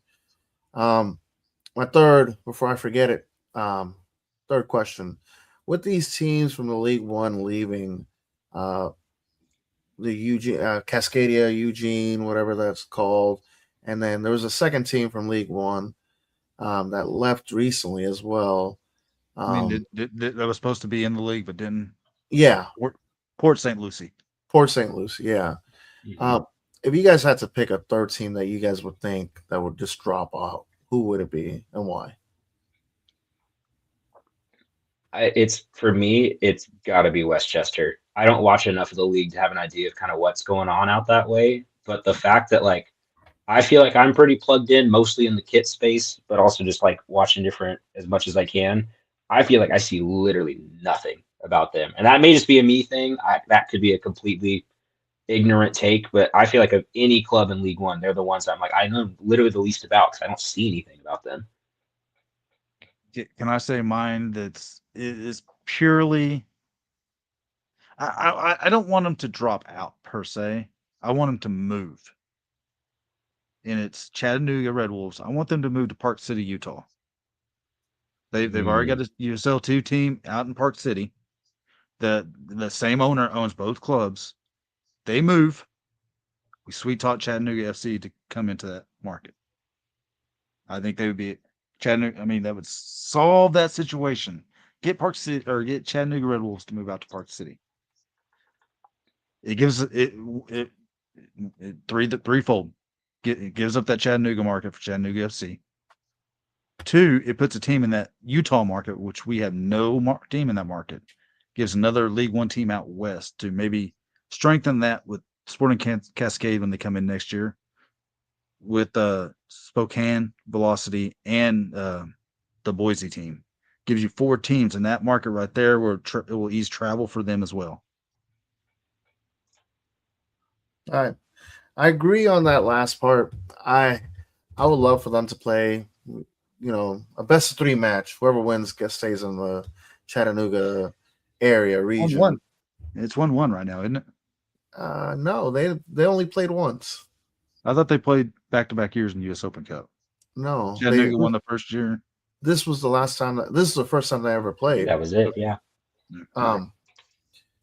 My third, before I forget it, third question: with these teams from the League One leaving, the Eugene, Cascadia, Eugene, whatever that's called, and then there was a second team from League One that left recently as well. I mean, that was supposed to be in the league, but didn't. Yeah, Port St. Lucie. Port St. Lucie. Yeah. Mm-hmm. If you guys had to pick a third team that you guys would think that would just drop out, who would it be and why? For me, it's got to be Westchester. I don't watch enough of the league to have an idea of kind of what's going on out that way. But the fact that like, I feel like I'm pretty plugged in mostly in the kit space, but also just like watching different as much as I can. I feel like I see literally nothing about them. And that may just be a me thing. That could be a completely ignorant take, but I feel like of any club in League One, they're the ones that I'm like, I know literally the least about because I don't see anything about them. Can I say mine? It is purely. I don't want them to drop out per se. I want them to move. And it's Chattanooga Red Wolves. I want them to move to Park City, Utah. They've already got a USL2 team out in Park City. The same owner owns both clubs. They move. We sweet talk Chattanooga FC to come into that market. I think they would be Chattanooga. I mean, that would solve that situation. Get Park City or get Chattanooga Red Wolves to move out to Park City. It gives it threefold. It gives up that Chattanooga market for Chattanooga FC. 2, it puts a team in that Utah market, which we have no team in that market. Gives another League One team out west to maybe strengthen that with Sporting Cascade when they come in next year, with Spokane, Velocity, and the Boise team. Gives you 4 teams in that market right there where it will ease travel for them as well. All right. I agree on that last part. I would love for them to play, a best of 3 match. Whoever wins stays in the Chattanooga area region. 1-1. It's 1-1 right now, isn't it? No, they only played once. I thought they played back-to-back years in the U.S. Open Cup. No, Chattanooga won the first year. This was the last time. This is the first time they ever played. That was it. Yeah.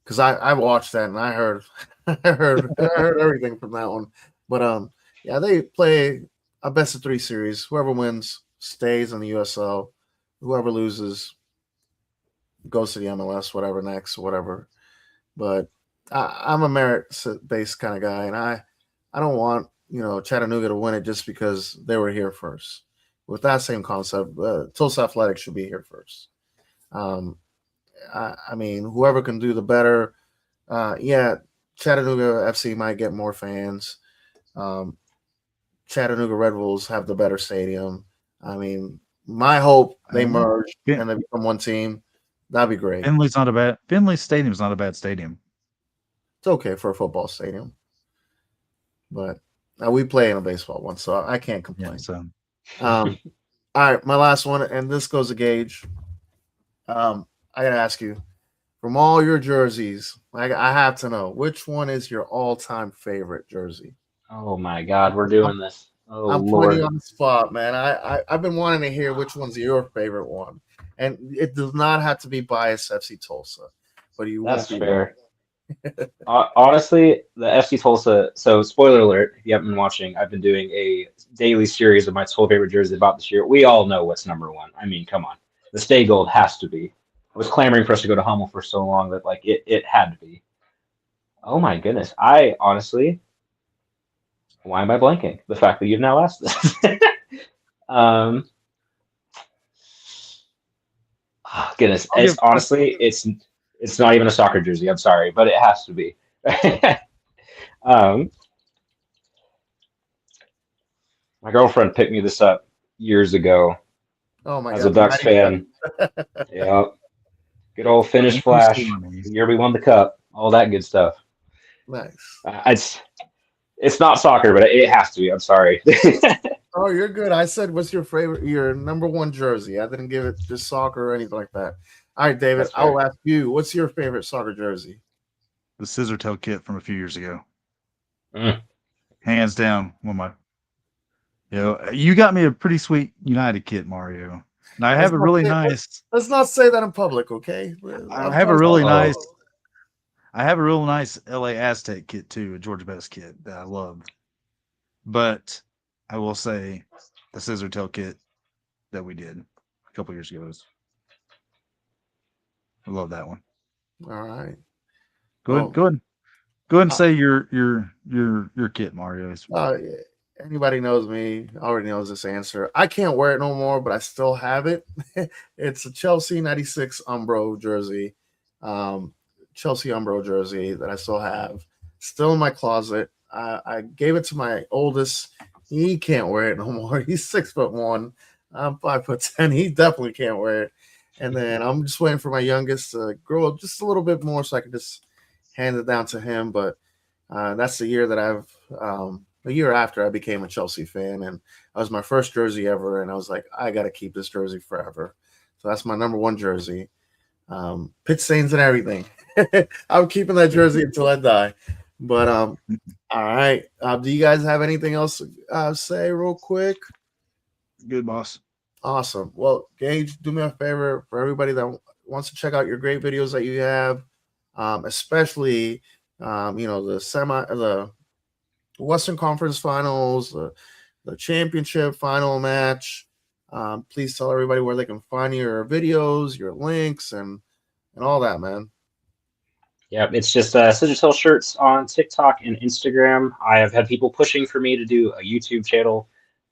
Because I watched that and I heard I heard everything from that one. But yeah, they play a best of 3 series. Whoever wins stays in the USL. Whoever loses goes to the MLS, whatever next, whatever. But I'm a merit-based kind of guy, and I don't want Chattanooga to win it just because they were here first. With that same concept, Tulsa Athletics should be here first. I mean, whoever can do the better. Yeah, Chattanooga FC might get more fans. Chattanooga Red Wolves have the better stadium. I mean, my hope they merge and they become one team. That'd be great. Finley Stadium's not a bad stadium. It's okay for a football stadium, but we play in a baseball one, so I can't complain. Yeah, so. All right, my last one, and this goes to Gage. I gotta ask you, from all your jerseys, I have to know which one is your all-time favorite jersey. Oh my God, we're doing this. Oh, I'm Lord. putting you on the spot, man. I've been wanting to hear which one's your favorite one, and it does not have to be biased FC Tulsa, but you. That's fair. Honestly, the FC Tulsa. So, spoiler alert: if you haven't been watching, I've been doing a daily series of my 12 favorite jerseys about this year. We all know what's number one. I mean, come on, the Stay Gold has to be. I was clamoring for us to go to Hummel for so long that it had to be. Oh my goodness! I honestly. Why am I blanking? The fact that you've now asked this. Goodness, it's not even a soccer jersey. I'm sorry, but it has to be. My girlfriend picked me this up years ago. Oh my God! As a Ducks fan, yeah, good old Finnish Flash. The year we won the cup, all that good stuff. Nice. It's not soccer, but it has to be. I'm sorry. Oh, you're good. I said, what's your number one jersey? I didn't give it just soccer or anything like that. All right, David, I'll ask you, what's your favorite soccer jersey? The Scissortail kit from a few years ago. Hands down. You got me a pretty sweet United kit, Mario. And I have a really nice. Let's not say that in public, okay? I have a really nice. I have a real nice LA Aztec kit too, a Georgia Best kit that I love. But I will say the Scissortail kit that we did a couple years ago I love that one. All right. Go ahead and say your kit, Mario. Anybody knows me already knows this answer. I can't wear it no more, but I still have it. It's a Chelsea 96 Umbro jersey. Chelsea Umbro jersey that I still have, still in my closet. I gave it to my oldest. He can't wear it no more. He's 6'1". I'm 5'10". He definitely can't wear it. And then I'm just waiting for my youngest to grow up just a little bit more so I can just hand it down to him. But That's the year that a year after I became a Chelsea fan, and that was my first jersey ever. And I was like, I got to keep this jersey forever. So that's my number one jersey. Pit stains and everything. I'm keeping that jersey until I die. But all right. Do you guys have anything else to say real quick? Good, boss. Awesome. Well, Gage, do me a favor for everybody that wants to check out your great videos that you have, especially the Western Conference Finals, the championship final match. Please tell everybody where they can find your videos, your links, and all that, man. Yeah, it's just Scissortailshirts on TikTok and Instagram. I have had people pushing for me to do a YouTube channel.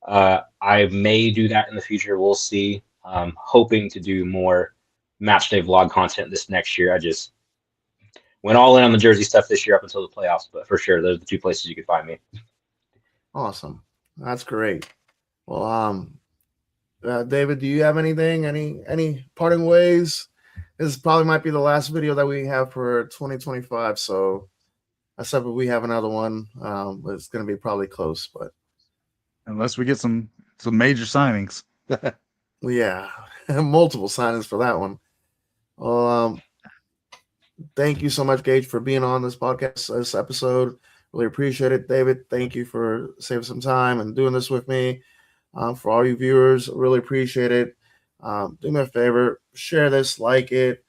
I may do that in the future. We'll see. Hoping to do more matchday vlog content this next year. I just went all in on the jersey stuff this year up until the playoffs, but for sure, those are the two places you can find me. Awesome. That's great. Well, David, do you have anything? Any parting ways? This probably might be the last video that we have for 2025. So, except if we have another one, but it's going to be probably close. But unless we get some major signings, yeah, multiple signings for that one. Well, thank you so much, Gage, for being on this podcast, this episode. Really appreciate it, David. Thank you for saving some time and doing this with me. For all you viewers, really appreciate it. Do me a favor, share this, like it,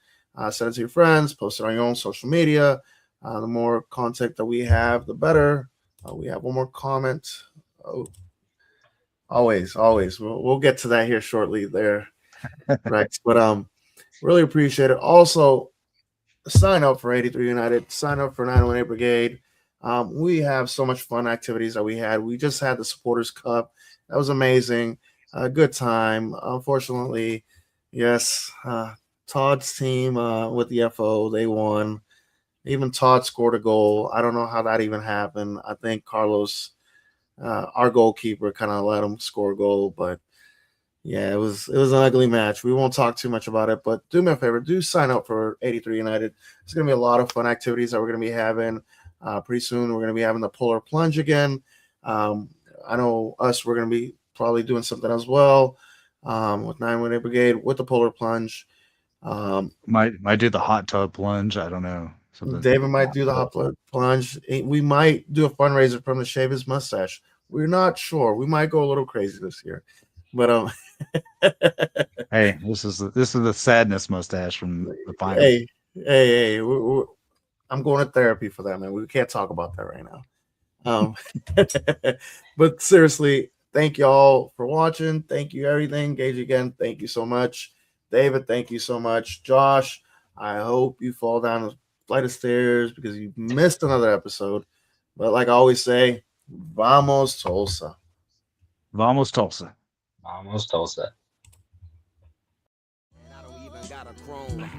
send it to your friends, post it on your own social media. The more content that we have, the better. We have one more comment. Oh, always. We'll get to that here shortly there, Rex. But really appreciate it. Also, sign up for 83 United. Sign up for 918 Brigade. We have so much fun activities that we had. We just had the Supporters Cup. That was amazing. A good time. Unfortunately, yes, Todd's team with the FO, they won. Even Todd scored a goal. I don't know how that even happened. I think Carlos, our goalkeeper, kind of let him score a goal. But yeah, it was an ugly match. We won't talk too much about it. But do me a favor, do sign up for 83 United. It's going to be a lot of fun activities that we're going to be having. Pretty soon, we're going to be having the polar plunge again. I know we're going to be probably doing something as well with 918 Brigade with the polar plunge. Might do the hot tub plunge. I don't know. David might do the hot tub plunge. We might do a fundraiser from to shave his mustache. We're not sure. We might go a little crazy this year, but hey, this is the sadness mustache from the final. Hey, I'm going to therapy for that, man. We can't talk about that right now. But seriously, thank you all for watching. Thank you, everything. Gage, again, thank you so much. David, thank you so much. Josh, I hope you fall down a flight of stairs because you missed another episode. But like I always say, vamos Tulsa. Vamos Tulsa. Vamos Tulsa.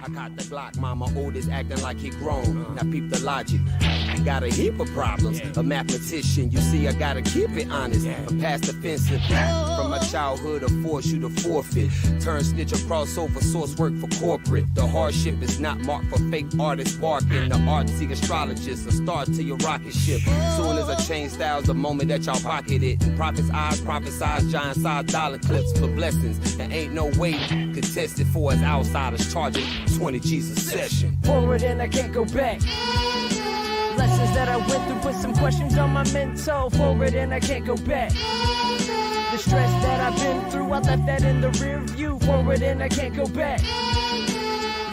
I caught the Glock, mama oldest acting like he grown. Now peep the logic. Got a heap of problems. A mathematician, you see, I gotta keep it honest. I'm past offensive. From my childhood, I force you to forfeit. Turn snitch across over source work for corporate. The hardship is not marked for fake artists barking. The artsy astrologist, a start to your rocket ship. Soon as I change styles, the moment that y'all pocket it. And prophets' eyes, prophesize giant size dollar clips for blessings. And ain't no way contest it for us outsiders charging 20 G's a session. Forward and I can't go back. Lessons that I went through, put some questions on my mental. Forward and I can't go back. The stress that I've been through, I left that in the rear view. Forward and I can't go back.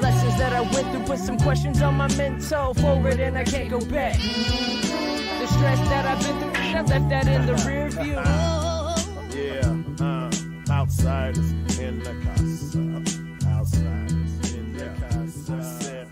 Lessons that I went through, put some questions on my mental. Forward and I can't go back. The stress that I've been through, I left that in the rear view. Yeah, outsiders in the casa. Outsiders in the casa.